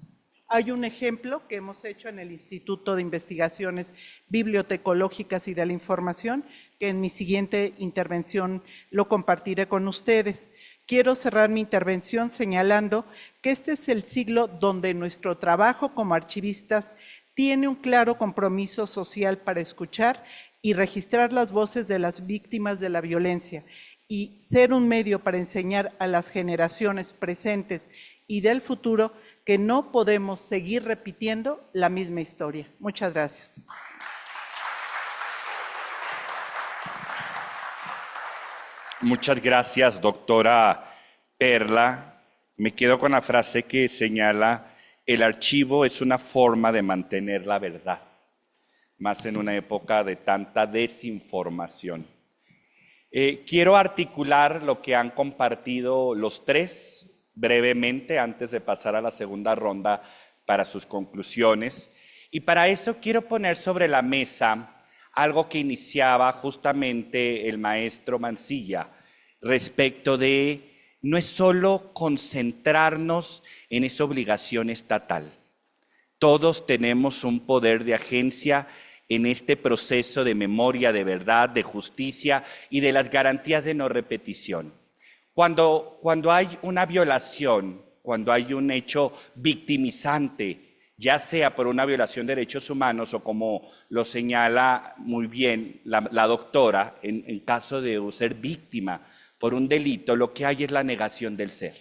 Hay un ejemplo que hemos hecho en el Instituto de Investigaciones Bibliotecológicas y de la Información, que en mi siguiente intervención lo compartiré con ustedes. Quiero cerrar mi intervención señalando que este es el siglo donde nuestro trabajo como archivistas tiene un claro compromiso social para escuchar y registrar las voces de las víctimas de la violencia y ser un medio para enseñar a las generaciones presentes y del futuro que no podemos seguir repitiendo la misma historia. Muchas gracias. Muchas gracias, doctora Perla. Me quedo con la frase que señala: el archivo es una forma de mantener la verdad, más en una época de tanta desinformación. Quiero articular lo que han compartido los tres brevemente antes de pasar a la segunda ronda para sus conclusiones. Y para eso quiero poner sobre la mesa algo que iniciaba justamente el maestro Mancilla respecto de no es solo concentrarnos en esa obligación estatal. Todos tenemos un poder de agencia en este proceso de memoria, de verdad, de justicia y de las garantías de no repetición. Cuando hay una violación, cuando hay un hecho victimizante, ya sea por una violación de derechos humanos o como lo señala muy bien la doctora, en caso de ser víctima por un delito, lo que hay es la negación del ser.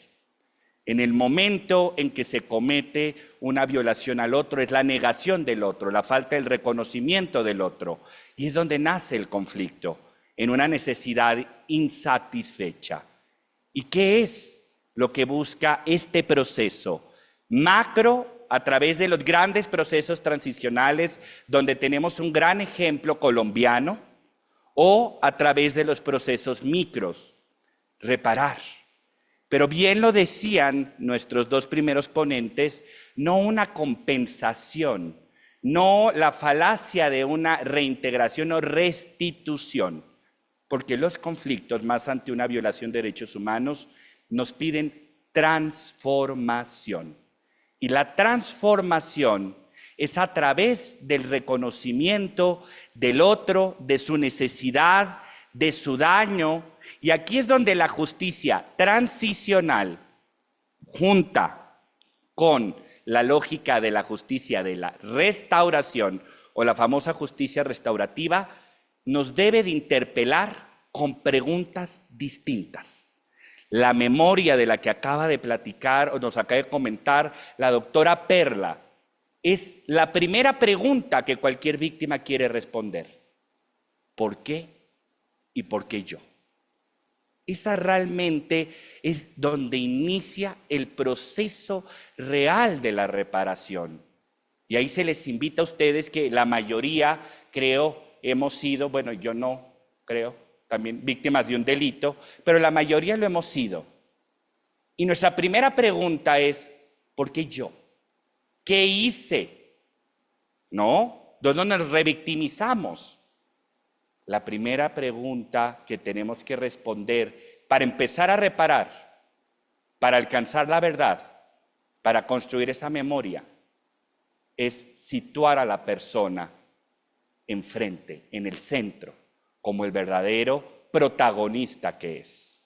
En el momento en que se comete una violación al otro, es la negación del otro, la falta del reconocimiento del otro. Y es donde nace el conflicto, en una necesidad insatisfecha. ¿Y qué es lo que busca este proceso? Macro, a través de los grandes procesos transicionales, donde tenemos un gran ejemplo colombiano, o a través de los procesos micros, reparar. Pero bien lo decían nuestros dos primeros ponentes, no una compensación, no la falacia de una reintegración o restitución, porque los conflictos, más ante una violación de derechos humanos, nos piden transformación. Y la transformación es a través del reconocimiento del otro, de su necesidad, de su daño. Y aquí es donde la justicia transicional, junta con la lógica de la justicia de la restauración o la famosa justicia restaurativa, nos debe de interpelar con preguntas distintas. La memoria de la que acaba de platicar o nos acaba de comentar la doctora Perla es la primera pregunta que cualquier víctima quiere responder. ¿Por qué? ¿Y por qué yo? Esa realmente es donde inicia el proceso real de la reparación. Y ahí se les invita a ustedes que la mayoría, creo, hemos sido, bueno, yo no creo, también víctimas de un delito, pero la mayoría lo hemos sido. Y nuestra primera pregunta es, ¿por qué yo? ¿Qué hice? ¿No? ¿Dónde nos revictimizamos? La primera pregunta que tenemos que responder para empezar a reparar, para alcanzar la verdad, para construir esa memoria, es situar a la persona enfrente, en el centro, como el verdadero protagonista que es.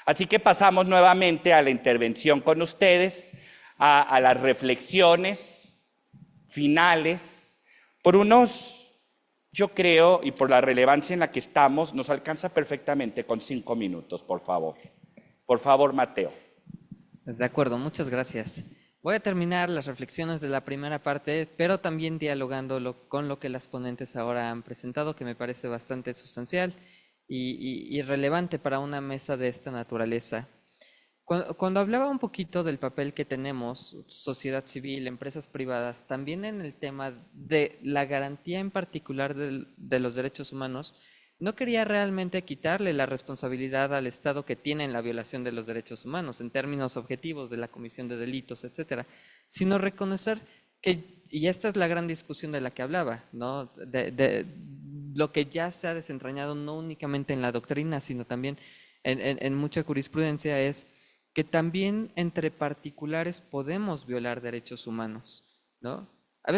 Así que pasamos nuevamente a la intervención con ustedes, a las reflexiones finales, por unos, yo creo, y por la relevancia en la que estamos, nos alcanza perfectamente con 5 minutos, por favor. Por favor, Mateo. De acuerdo, muchas gracias. Voy a terminar las reflexiones de la primera parte, pero también dialogando con lo que las ponentes ahora han presentado, que me parece bastante sustancial y relevante para una mesa de esta naturaleza. Cuando hablaba un poquito del papel que tenemos, sociedad civil, empresas privadas, también en el tema de la garantía en particular de los derechos humanos, no quería realmente quitarle la responsabilidad al Estado que tiene en la violación de los derechos humanos, en términos objetivos de la comisión de delitos, etcétera, sino reconocer que, y esta es la gran discusión de la que hablaba, ¿no? De lo que ya se ha desentrañado no únicamente en la doctrina, sino también en mucha jurisprudencia, es que también entre particulares podemos violar derechos humanos, ¿no? A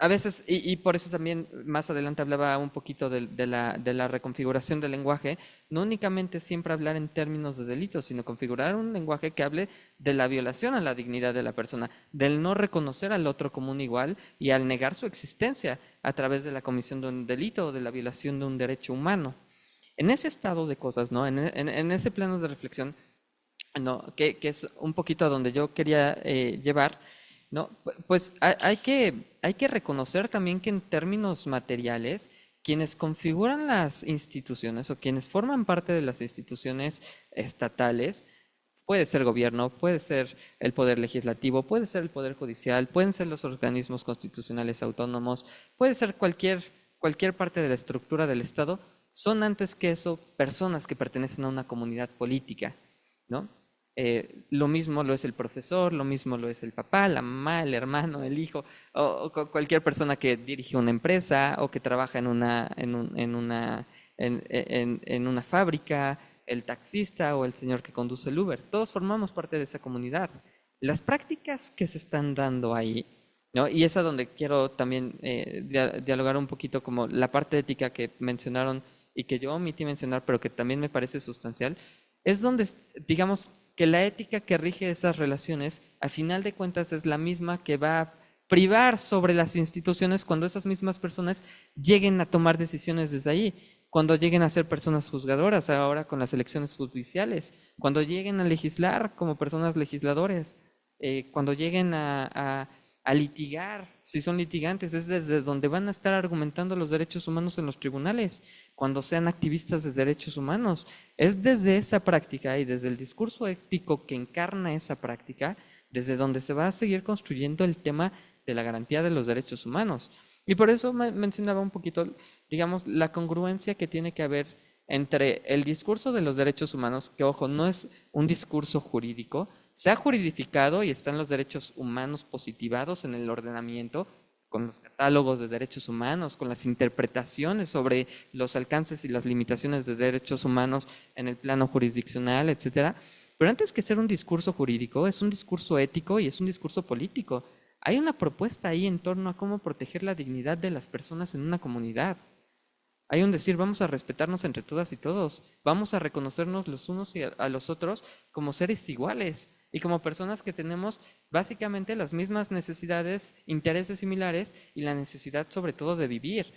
veces y por eso también más adelante hablaba un poquito de la reconfiguración del lenguaje, no únicamente siempre hablar en términos de delitos, sino configurar un lenguaje que hable de la violación a la dignidad de la persona, del no reconocer al otro como un igual y al negar su existencia a través de la comisión de un delito o de la violación de un derecho humano. En ese estado de cosas, ¿no? En ese plano de reflexión, ¿no? Que es un poquito a donde yo quería llevar, ¿no? Pues hay que reconocer también que en términos materiales, quienes configuran las instituciones o quienes forman parte de las instituciones estatales, puede ser gobierno, puede ser el poder legislativo, puede ser el poder judicial, pueden ser los organismos constitucionales autónomos, puede ser cualquier parte de la estructura del Estado, son antes que eso personas que pertenecen a una comunidad política, ¿no? Lo mismo lo es el profesor, lo mismo lo es el papá, la mamá, el hermano, el hijo, o cualquier persona que dirige una empresa o que trabaja en una fábrica, el taxista o el señor que conduce el Uber. Todos formamos parte de esa comunidad. Las prácticas que se están dando ahí, ¿no? Y es a donde quiero también dialogar un poquito como la parte ética que mencionaron y que yo omití mencionar, pero que también me parece sustancial, es donde, digamos, que la ética que rige esas relaciones, a final de cuentas, es la misma que va a privar sobre las instituciones cuando esas mismas personas lleguen a tomar decisiones desde ahí, cuando lleguen a ser personas juzgadoras, ahora con las elecciones judiciales, cuando lleguen a legislar como personas legisladores, cuando lleguen a litigar, si son litigantes, es desde donde van a estar argumentando los derechos humanos en los tribunales, cuando sean activistas de derechos humanos. Es desde esa práctica y desde el discurso ético que encarna esa práctica, desde donde se va a seguir construyendo el tema de la garantía de los derechos humanos. Y por eso mencionaba un poquito, digamos, la congruencia que tiene que haber entre el discurso de los derechos humanos, que ojo, no es un discurso jurídico, se ha juridificado y están los derechos humanos positivados en el ordenamiento, con los catálogos de derechos humanos, con las interpretaciones sobre los alcances y las limitaciones de derechos humanos en el plano jurisdiccional, etcétera. Pero antes que ser un discurso jurídico, es un discurso ético y es un discurso político. Hay una propuesta ahí en torno a cómo proteger la dignidad de las personas en una comunidad. Hay un decir, vamos a respetarnos entre todas y todos, vamos a reconocernos los unos a los otros como seres iguales y como personas que tenemos básicamente las mismas necesidades, intereses similares y la necesidad sobre todo de vivir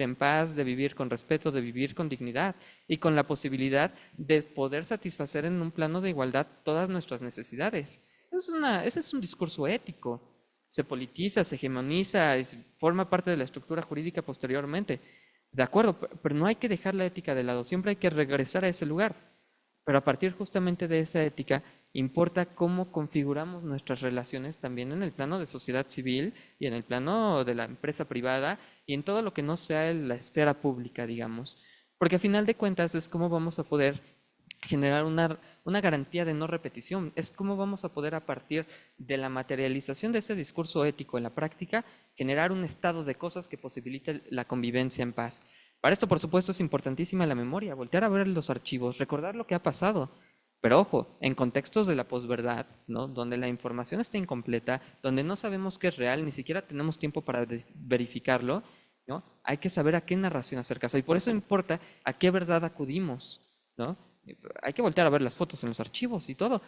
en paz, de vivir con respeto, de vivir con dignidad y con la posibilidad de poder satisfacer en un plano de igualdad todas nuestras necesidades. Ese es un discurso ético. Se politiza, se hegemoniza, forma parte de la estructura jurídica posteriormente. De acuerdo, pero no hay que dejar la ética de lado, siempre hay que regresar a ese lugar. Pero a partir justamente de esa ética, importa cómo configuramos nuestras relaciones también en el plano de sociedad civil y en el plano de la empresa privada y en todo lo que no sea la esfera pública, digamos. Porque a final de cuentas es cómo vamos a poder generar una garantía de no repetición, es cómo vamos a poder a partir de la materialización de ese discurso ético en la práctica, generar un estado de cosas que posibilite la convivencia en paz. Para esto, por supuesto, es importantísima la memoria, voltear a ver los archivos, recordar lo que ha pasado. Pero ojo, en contextos de la posverdad, ¿no? Donde la información está incompleta, donde no sabemos qué es real, ni siquiera tenemos tiempo para verificarlo, ¿no? Hay que saber a qué narración hacer caso. Y por eso importa a qué verdad acudimos, ¿no? Hay que voltear a ver las fotos en los archivos y todo.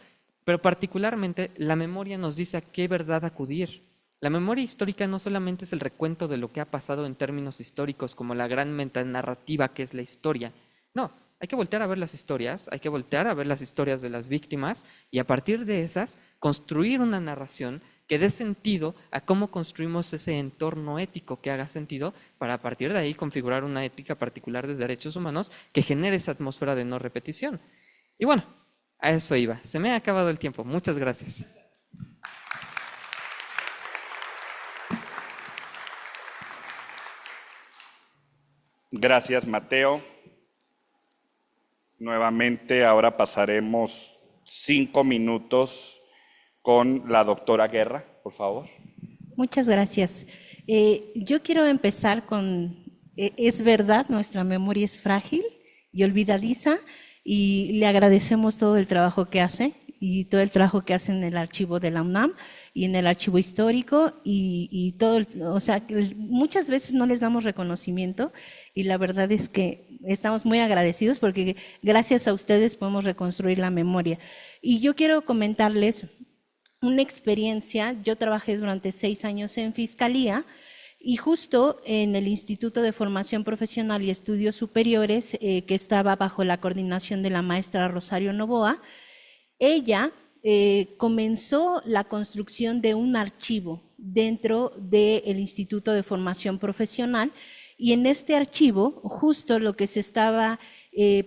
Pero particularmente la memoria nos dice a qué verdad acudir. La memoria histórica no solamente es el recuento de lo que ha pasado en términos históricos, como la gran metanarrativa que es la historia. No, hay que voltear a ver las historias, hay que voltear a ver las historias de las víctimas y a partir de esas construir una narración que dé sentido a cómo construimos ese entorno ético que haga sentido para a partir de ahí configurar una ética particular de derechos humanos que genere esa atmósfera de no repetición. Y bueno, a eso iba. Se me ha acabado el tiempo. Muchas gracias. Gracias, Mateo. Nuevamente, ahora pasaremos 5 minutos con la doctora Guerra, por favor. Muchas gracias. Yo quiero empezar con, es verdad, nuestra memoria es frágil y olvidadiza y le agradecemos todo el trabajo que hace y todo el trabajo que hacen en el archivo de la UNAM y en el archivo histórico y todo, o sea, muchas veces no les damos reconocimiento y la verdad es que estamos muy agradecidos porque gracias a ustedes podemos reconstruir la memoria. Y yo quiero comentarles una experiencia. Yo trabajé durante 6 años en Fiscalía y justo en el Instituto de Formación Profesional y Estudios Superiores, que estaba bajo la coordinación de la maestra Rosario Novoa, ella comenzó la construcción de un archivo dentro del Instituto de Formación Profesional y en este archivo justo lo que se estaba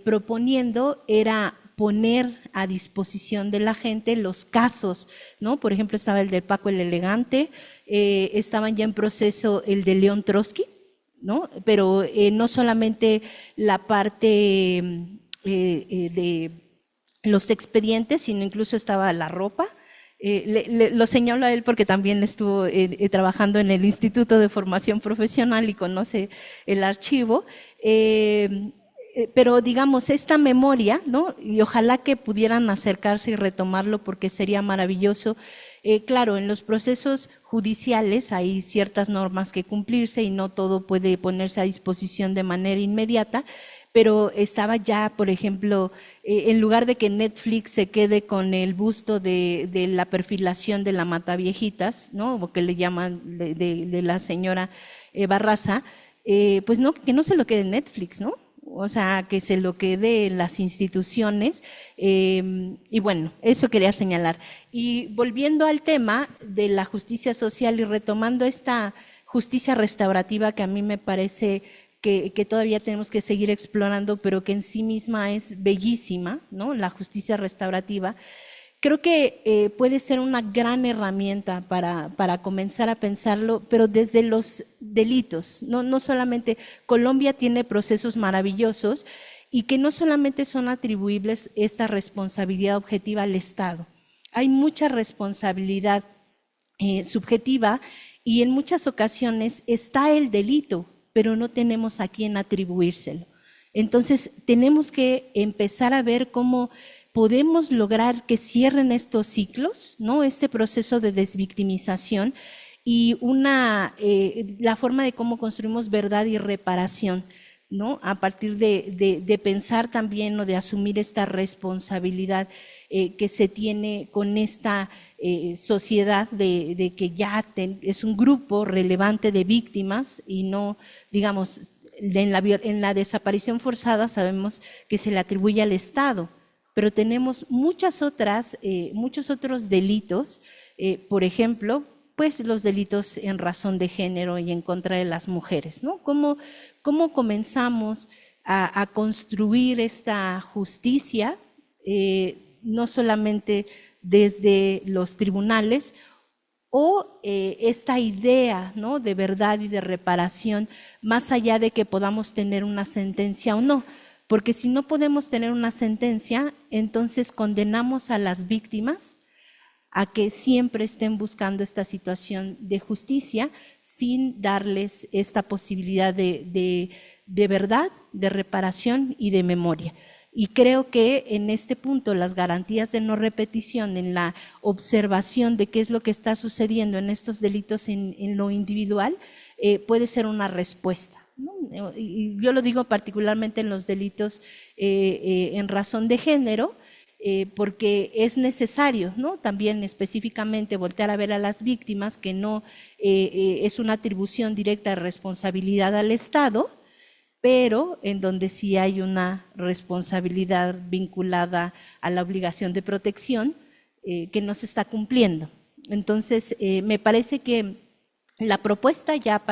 proponiendo era poner a disposición de la gente los casos, ¿no? Por ejemplo, estaba el de Paco el Elegante, estaban ya en proceso el de León Trotsky, ¿no? Pero no solamente la parte de los expedientes, sino incluso estaba la ropa. Lo señalo a él porque también estuvo trabajando en el Instituto de Formación Profesional y conoce el archivo. Pero digamos, esta memoria, ¿no? Y ojalá que pudieran acercarse y retomarlo porque sería maravilloso. Claro, en los procesos judiciales hay ciertas normas que cumplirse y no todo puede ponerse a disposición de manera inmediata, pero estaba ya, por ejemplo, en lugar de que Netflix se quede con el busto de la perfilación de la Mataviejitas, ¿no? O que le llaman de la señora Barraza, pues no, que no se lo quede Netflix, ¿no? O sea, que se lo quede las instituciones. Y bueno, eso quería señalar. Y volviendo al tema de la justicia social y retomando esta justicia restaurativa que a mí me parece que todavía tenemos que seguir explorando, pero que en sí misma es bellísima, ¿no? La justicia restaurativa. Creo que puede ser una gran herramienta para comenzar a pensarlo, pero desde los delitos. No solamente Colombia tiene procesos maravillosos y que no solamente son atribuibles esta responsabilidad objetiva al Estado. Hay mucha responsabilidad subjetiva y en muchas ocasiones está el delito, pero no tenemos a quién atribuírselo. Entonces tenemos que empezar a ver cómo podemos lograr que cierren estos ciclos, ¿no? Este proceso de desvictimización y la forma de cómo construimos verdad y reparación, ¿no? A partir de pensar también o de asumir esta responsabilidad que se tiene con esta sociedad de que ya es un grupo relevante de víctimas y no, digamos, en la desaparición forzada sabemos que se le atribuye al Estado. Pero tenemos muchos otros delitos, por ejemplo, pues los delitos en razón de género y en contra de las mujeres, ¿no? ¿Cómo comenzamos a construir esta justicia, no solamente desde los tribunales, o esta idea, ¿no? De verdad y de reparación, más allá de que podamos tener una sentencia o no? Porque si no podemos tener una sentencia, entonces condenamos a las víctimas a que siempre estén buscando esta situación de justicia sin darles esta posibilidad de verdad, de reparación y de memoria. Y creo que en este punto las garantías de no repetición, en la observación de qué es lo que está sucediendo en estos delitos en lo individual, puede ser una respuesta, ¿no? Y yo lo digo particularmente en los delitos en razón de género, porque es necesario, ¿no? También específicamente voltear a ver a las víctimas, que no es una atribución directa de responsabilidad al Estado, pero en donde sí hay una responsabilidad vinculada a la obligación de protección que no se está cumpliendo. Entonces, me parece que la propuesta ya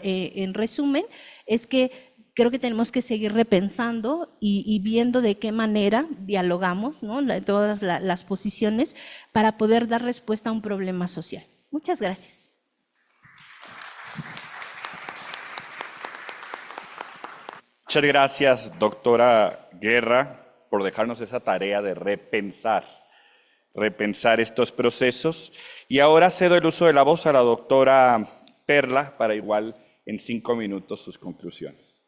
en resumen, es que creo que tenemos que seguir repensando y viendo de qué manera dialogamos, ¿no? Todas las posiciones para poder dar respuesta a un problema social. Muchas gracias. Muchas gracias, doctora Guerra, por dejarnos esa tarea de repensar estos procesos. Y ahora cedo el uso de la voz a la doctora Perla para igual en 5 minutos sus conclusiones.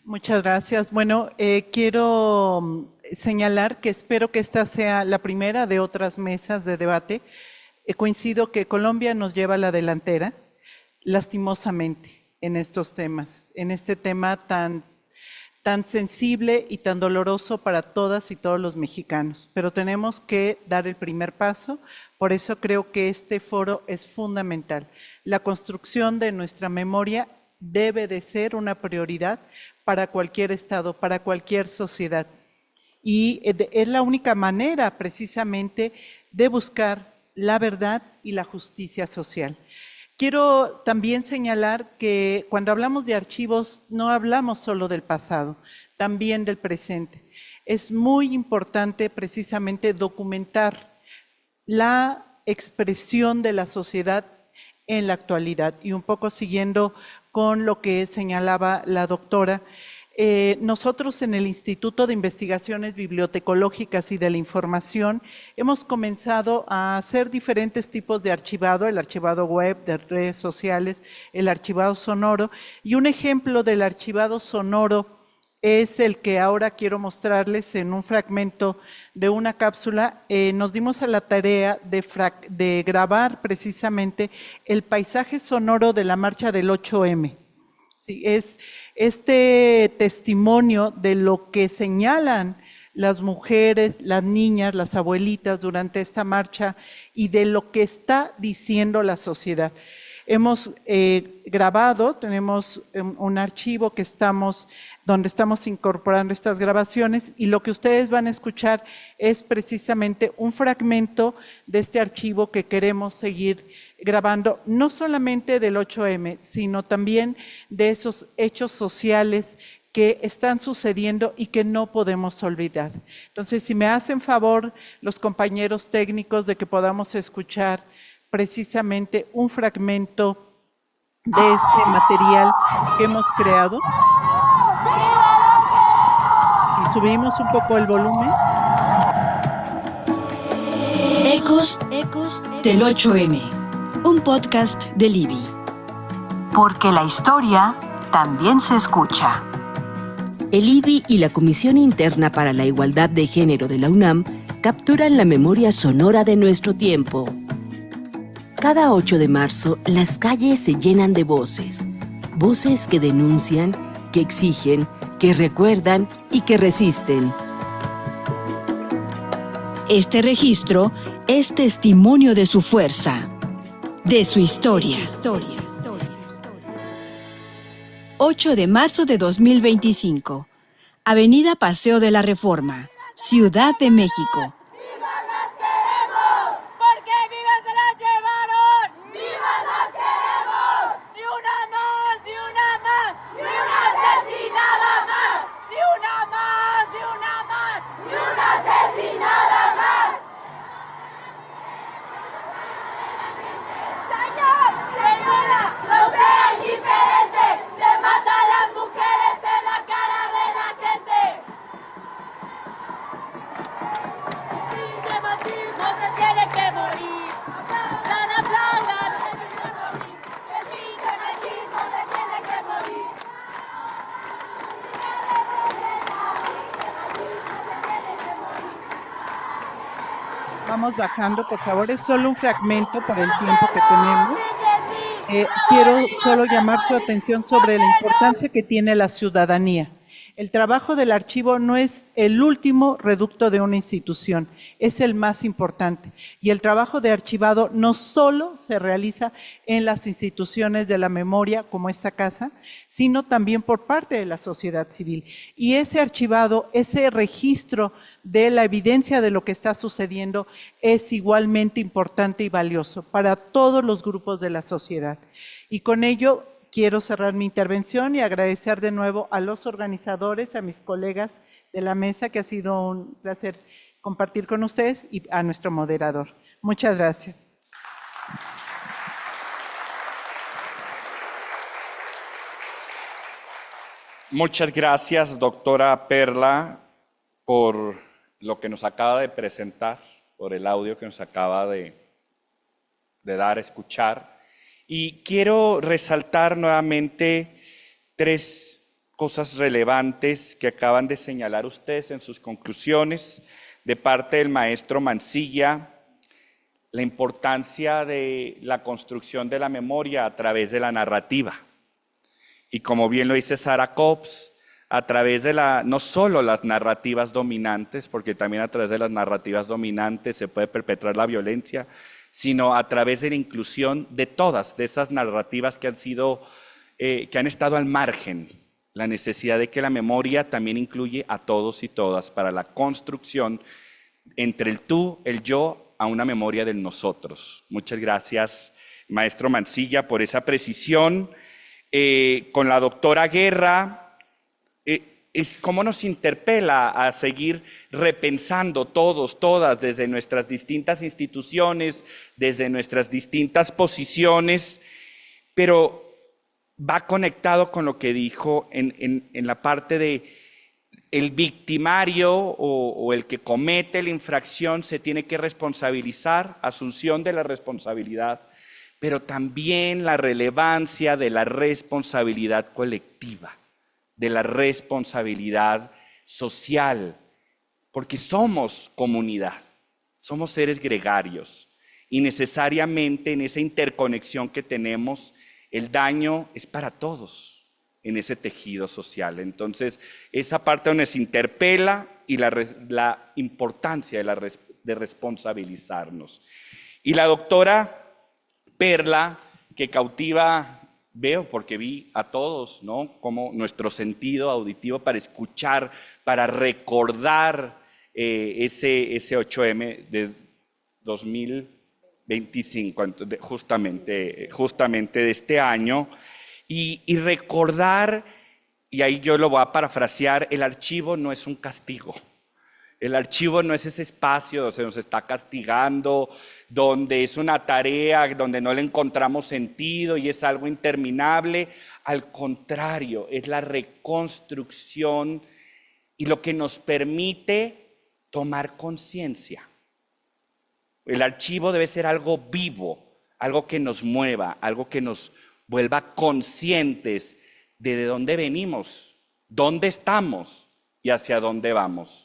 Muchas gracias. Bueno, quiero señalar que espero que esta sea la primera de otras mesas de debate. Coincido que Colombia nos lleva a la delantera, lastimosamente, en estos temas, en este tema tan sensible y tan doloroso para todas y todos los mexicanos. Pero tenemos que dar el primer paso, por eso creo que este foro es fundamental. La construcción de nuestra memoria debe de ser una prioridad para cualquier Estado, para cualquier sociedad. Y es la única manera, precisamente, de buscar la verdad y la justicia social. Quiero también señalar que cuando hablamos de archivos no hablamos solo del pasado, también del presente. Es muy importante precisamente documentar la expresión de la sociedad en la actualidad. Y un poco siguiendo con lo que señalaba la doctora, nosotros en el Instituto de Investigaciones Bibliotecológicas y de la Información hemos comenzado a hacer diferentes tipos de archivado, el archivado web, de redes sociales, el archivado sonoro, y un ejemplo del archivado sonoro es el que ahora quiero mostrarles en un fragmento de una cápsula. Nos dimos a la tarea de grabar precisamente el paisaje sonoro de la marcha del 8M. Sí, es este testimonio de lo que señalan las mujeres, las niñas, las abuelitas durante esta marcha y de lo que está diciendo la sociedad. Hemos grabado, tenemos un archivo donde estamos incorporando estas grabaciones, y lo que ustedes van a escuchar es precisamente un fragmento de este archivo que queremos seguir grabando, no solamente del 8M, sino también de esos hechos sociales que están sucediendo y que no podemos olvidar. Entonces, si me hacen favor los compañeros técnicos de que podamos escuchar precisamente un fragmento de este material que hemos creado. Y subimos un poco el volumen. Ecos del 8M, un podcast del IBI. Porque la historia también se escucha. El IBI y la Comisión Interna para la Igualdad de Género de la UNAM capturan la memoria sonora de nuestro tiempo. Cada 8 de marzo, las calles se llenan de voces. Voces que denuncian, que exigen, que recuerdan y que resisten. Este registro es testimonio de su fuerza, de su historia. 8 de marzo de 2025. Avenida Paseo de la Reforma, Ciudad de México. Vamos bajando, por favor. Es solo un fragmento por el tiempo que tenemos. Quiero solo llamar su atención sobre la importancia que tiene la ciudadanía. El trabajo del archivo no es el último reducto de una institución, es el más importante. Y el trabajo de archivado no solo se realiza en las instituciones de la memoria, como esta casa, sino también por parte de la sociedad civil. Y ese archivado, ese registro de la evidencia de lo que está sucediendo es igualmente importante y valioso para todos los grupos de la sociedad. Y con ello quiero cerrar mi intervención y agradecer de nuevo a los organizadores, a mis colegas de la mesa, que ha sido un placer compartir con ustedes, y a nuestro moderador. Muchas gracias. Muchas gracias, doctora Perla, por lo que nos acaba de presentar, por el audio que nos acaba de dar a escuchar. Y quiero resaltar nuevamente 3 cosas relevantes que acaban de señalar ustedes en sus conclusiones de parte del maestro Mancilla, la importancia de la construcción de la memoria a través de la narrativa. Y como bien lo dice Sarah Cobbs, a través de no solo las narrativas dominantes, porque también a través de las narrativas dominantes se puede perpetrar la violencia, sino a través de la inclusión de todas de esas narrativas que han estado al margen. La necesidad de que la memoria también incluye a todos y todas para la construcción entre el tú, el yo, a una memoria del nosotros. Muchas gracias, maestro Mancilla, por esa precisión. Con la doctora Guerra, es cómo nos interpela a seguir repensando todos, todas, desde nuestras distintas instituciones, desde nuestras distintas posiciones, pero va conectado con lo que dijo en la parte de el victimario o el que comete la infracción se tiene que responsabilizar, asunción de la responsabilidad, pero también la relevancia de la responsabilidad colectiva, de la responsabilidad social, porque somos comunidad, somos seres gregarios y necesariamente en esa interconexión que tenemos, el daño es para todos en ese tejido social. Entonces, esa parte donde se interpela y la importancia de responsabilizarnos. Y la doctora Perla, que cautiva, veo porque vi a todos, ¿no? Como nuestro sentido auditivo para escuchar, para recordar ese 8M de 2025, justamente de este año. Y recordar, y ahí yo lo voy a parafrasear, el archivo no es un castigo. El archivo no es ese espacio donde se nos está castigando, donde es una tarea, donde no le encontramos sentido y es algo interminable. Al contrario, es la reconstrucción y lo que nos permite tomar conciencia. El archivo debe ser algo vivo, algo que nos mueva, algo que nos vuelva conscientes de dónde venimos, dónde estamos y hacia dónde vamos.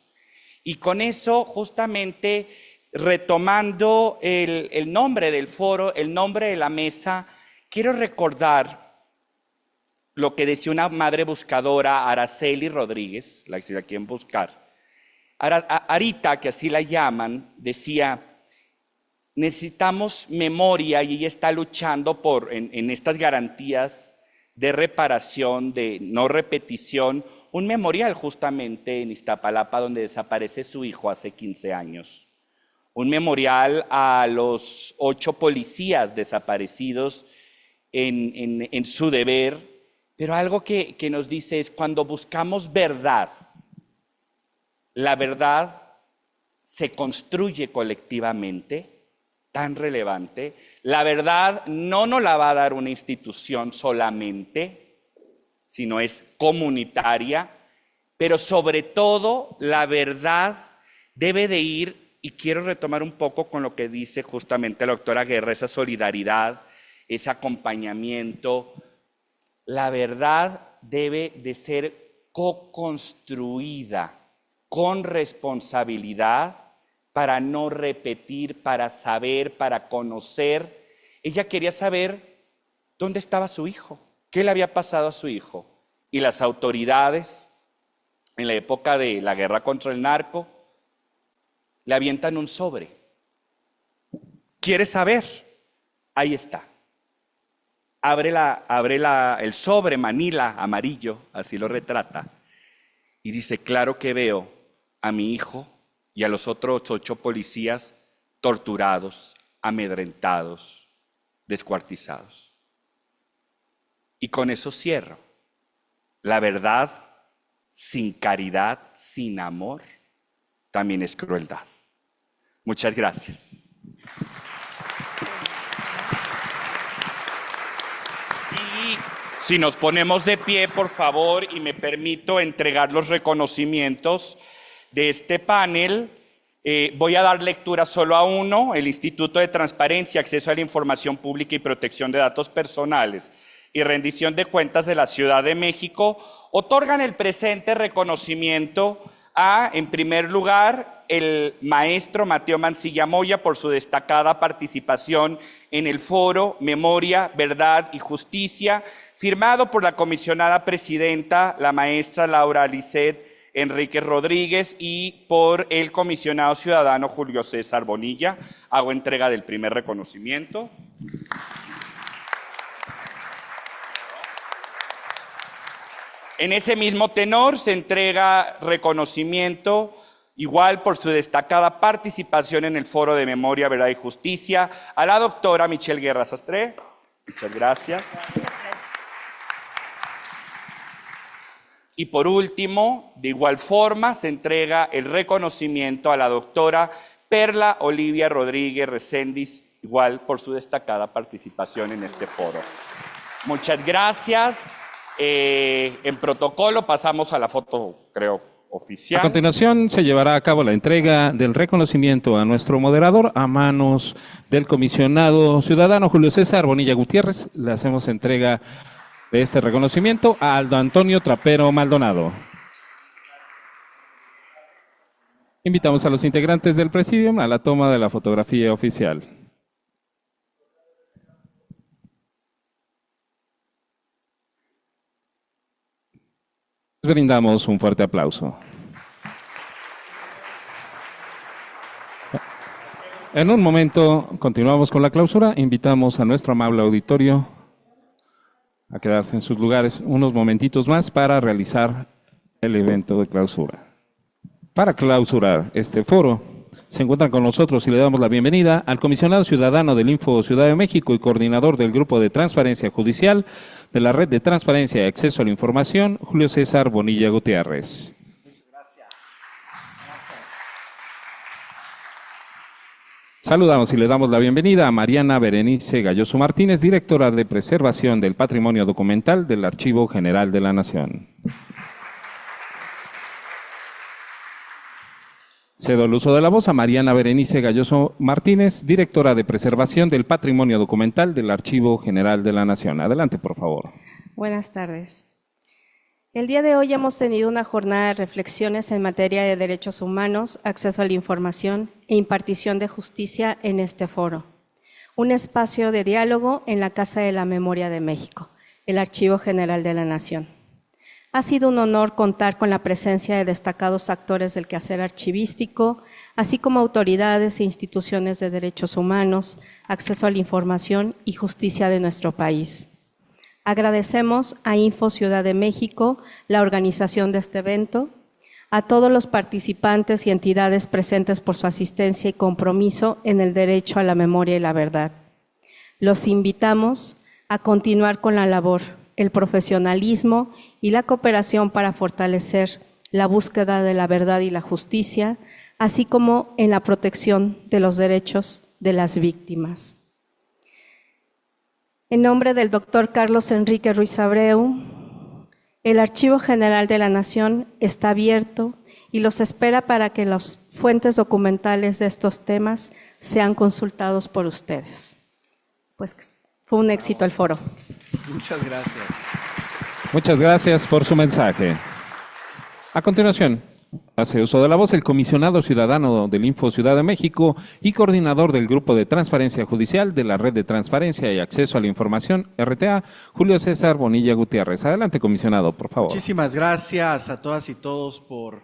Y con eso, justamente, retomando el nombre del foro, el nombre de la mesa, quiero recordar lo que decía una madre buscadora, Araceli Rodríguez, la que se la quieren buscar. Arita, que así la llaman, decía: necesitamos memoria, y ella está luchando en estas garantías de reparación, de no repetición, un memorial justamente en Iztapalapa donde desaparece su hijo hace 15 años. Un memorial a los 8 policías desaparecidos en su deber, pero algo que nos dice es: cuando buscamos verdad, la verdad se construye colectivamente. Tan relevante, la verdad no nos la va a dar una institución solamente, sino es comunitaria, pero sobre todo la verdad debe de ir, y quiero retomar un poco con lo que dice justamente la doctora Guerra, esa solidaridad, ese acompañamiento. La verdad debe de ser co-construida con responsabilidad, para no repetir, para saber, para conocer. Ella quería saber dónde estaba su hijo, qué le había pasado a su hijo. Y las autoridades, en la época de la guerra contra el narco, le avientan un sobre. ¿Quieres saber? Ahí está. Abre el sobre, manila, amarillo, así lo retrata. Y dice: claro que veo a mi hijo y a los otros 8 policías torturados, amedrentados, descuartizados. Y con eso cierro. La verdad sin caridad, sin amor, también es crueldad. Muchas gracias. Y si nos ponemos de pie, por favor, y me permito entregar los reconocimientos de este panel, voy a dar lectura solo a uno: el Instituto de Transparencia, Acceso a la Información Pública y Protección de Datos Personales, y Rendición de Cuentas de la Ciudad de México otorgan el presente reconocimiento a, en primer lugar, el maestro Mateo Mancilla Moya por su destacada participación en el foro Memoria, Verdad y Justicia, firmado por la comisionada presidenta, la maestra Laura Lisset Enríquez Rodríguez, y por el comisionado ciudadano Julio César Bonilla. Hago entrega del primer reconocimiento. En ese mismo tenor se entrega reconocimiento, igual por su destacada participación en el Foro de Memoria, Verdad y Justicia, a la doctora Michelle Guerra Sastre. Muchas gracias. Y por último, de igual forma, se entrega el reconocimiento a la doctora Perla Olivia Rodríguez Recendis, igual por su destacada participación en este foro. Muchas gracias. En protocolo pasamos a la foto, creo, oficial. A continuación se llevará a cabo la entrega del reconocimiento a nuestro moderador a manos del comisionado ciudadano Julio César Bonilla Gutiérrez. Le hacemos entrega de este reconocimiento a Aldo Antonio Trapero Maldonado. Invitamos a los integrantes del Presidium a la toma de la fotografía oficial. Les brindamos un fuerte aplauso. En un momento continuamos con la clausura. Invitamos a nuestro amable auditorio a quedarse en sus lugares unos momentitos más para realizar el evento de clausura. Para clausurar este foro, se encuentran con nosotros y le damos la bienvenida al comisionado ciudadano del Info Ciudad de México y coordinador del Grupo de Transparencia Judicial de la Red de Transparencia y Acceso a la Información, Julio César Bonilla Gutiérrez. Muchas gracias. Saludamos y le damos la bienvenida a Mariana Berenice Galloso Martínez, directora de Preservación del Patrimonio Documental del Archivo General de la Nación. Cedo el uso de la voz a Mariana Berenice Galloso Martínez, directora de Preservación del Patrimonio Documental del Archivo General de la Nación. Adelante, por favor. Buenas tardes. El día de hoy hemos tenido una jornada de reflexiones en materia de derechos humanos, acceso a la información e impartición de justicia en este foro. Un espacio de diálogo en la Casa de la Memoria de México, el Archivo General de la Nación. Ha sido un honor contar con la presencia de destacados actores del quehacer archivístico, así como autoridades e instituciones de derechos humanos, acceso a la información y justicia de nuestro país. Agradecemos a Info Ciudad de México la organización de este evento, a todos los participantes y entidades presentes por su asistencia y compromiso en el derecho a la memoria y la verdad. Los invitamos a continuar con la labor, el profesionalismo y la cooperación para fortalecer la búsqueda de la verdad y la justicia, así como en la protección de los derechos de las víctimas. En nombre del doctor Carlos Enrique Ruiz Abreu, el Archivo General de la Nación está abierto y los espera para que las fuentes documentales de estos temas sean consultados por ustedes. Pues fue un éxito el foro. Muchas gracias. Muchas gracias por su mensaje. A continuación, hace uso de la voz el comisionado ciudadano del Info Ciudad de México y coordinador del Grupo de Transparencia Judicial de la Red de Transparencia y Acceso a la Información, RTA, Julio César Bonilla Gutiérrez. Adelante, comisionado, por favor. Muchísimas gracias a todas y todos por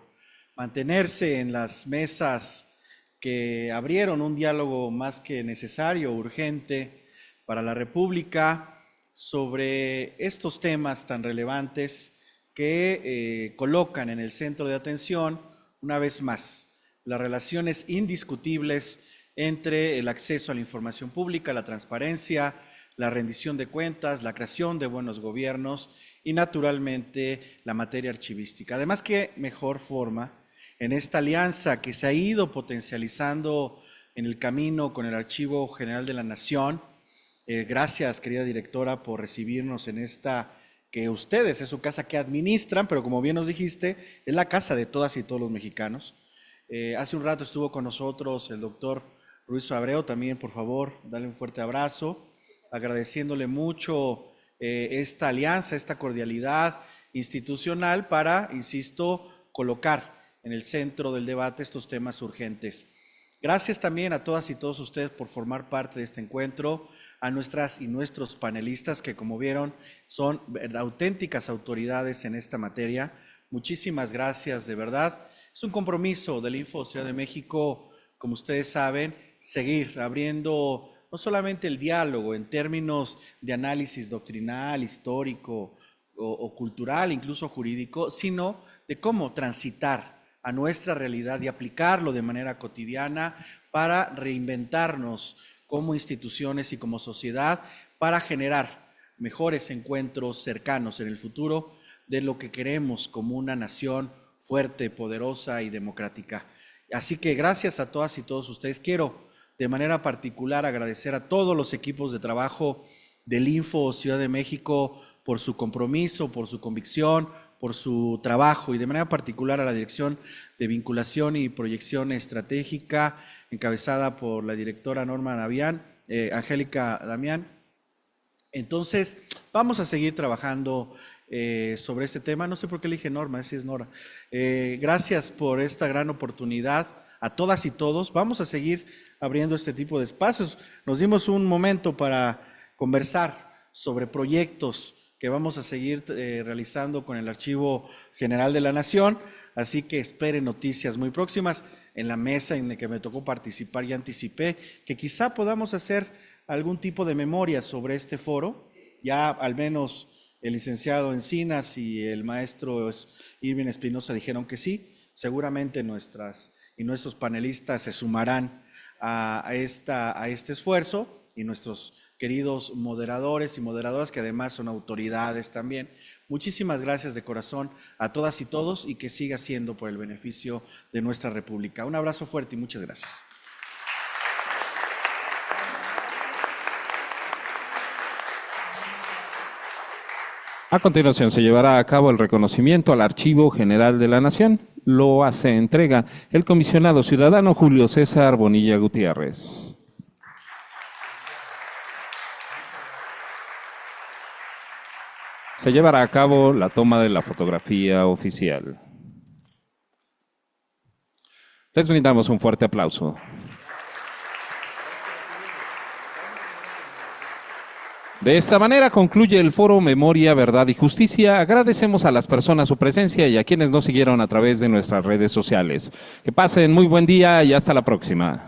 mantenerse en las mesas que abrieron un diálogo más que necesario, urgente para la República sobre estos temas tan relevantes que colocan en el centro de atención, una vez más, las relaciones indiscutibles entre el acceso a la información pública, la transparencia, la rendición de cuentas, la creación de buenos gobiernos y, naturalmente, la materia archivística. Además, qué mejor forma en esta alianza que se ha ido potencializando en el camino con el Archivo General de la Nación. Gracias, querida directora, por recibirnos en esta, que ustedes es su casa que administran, pero como bien nos dijiste, es la casa de todas y todos los mexicanos. Hace un rato estuvo con nosotros el doctor Ruiz Abreu, también por favor, dale un fuerte abrazo, agradeciéndole mucho esta alianza, esta cordialidad institucional para, insisto, colocar en el centro del debate estos temas urgentes. Gracias también a todas y todos ustedes por formar parte de este encuentro, a nuestras y nuestros panelistas que, como vieron, son auténticas autoridades en esta materia. Muchísimas gracias, de verdad. Es un compromiso del Info Ciudad de México, como ustedes saben, seguir abriendo no solamente el diálogo en términos de análisis doctrinal, histórico o cultural, incluso jurídico, sino de cómo transitar a nuestra realidad y aplicarlo de manera cotidiana para reinventarnos como instituciones y como sociedad, para generar mejores encuentros cercanos en el futuro de lo que queremos como una nación fuerte, poderosa y democrática. Así que gracias a todas y todos ustedes. Quiero de manera particular agradecer a todos los equipos de trabajo del Info Ciudad de México por su compromiso, por su convicción, por su trabajo, y de manera particular a la Dirección de Vinculación y Proyección Estratégica, encabezada por la directora Norma Damián, Angélica Damián. Entonces, vamos a seguir trabajando sobre este tema. No sé por qué le dije Norma, esa es Nora. Gracias por esta gran oportunidad a todas y todos. Vamos a seguir abriendo este tipo de espacios. Nos dimos un momento para conversar sobre proyectos que vamos a seguir realizando con el Archivo General de la Nación, así que esperen noticias muy próximas. En la mesa en la que me tocó participar ya anticipé que quizá podamos hacer algún tipo de memoria sobre este foro. Ya al menos el licenciado Encinas y el maestro Irving Espinosa dijeron que sí. Seguramente nuestros panelistas se sumarán a este esfuerzo, y nuestros queridos moderadores y moderadoras, que además son autoridades también. Muchísimas gracias de corazón a todas y todos, y que siga siendo por el beneficio de nuestra República. Un abrazo fuerte y muchas gracias. A continuación se llevará a cabo el reconocimiento al Archivo General de la Nación. Lo hace entrega el comisionado ciudadano Julio César Bonilla Gutiérrez. Se llevará a cabo la toma de la fotografía oficial. Les brindamos un fuerte aplauso. De esta manera concluye el foro Memoria, Verdad y Justicia. Agradecemos a las personas su presencia y a quienes nos siguieron a través de nuestras redes sociales. Que pasen muy buen día y hasta la próxima.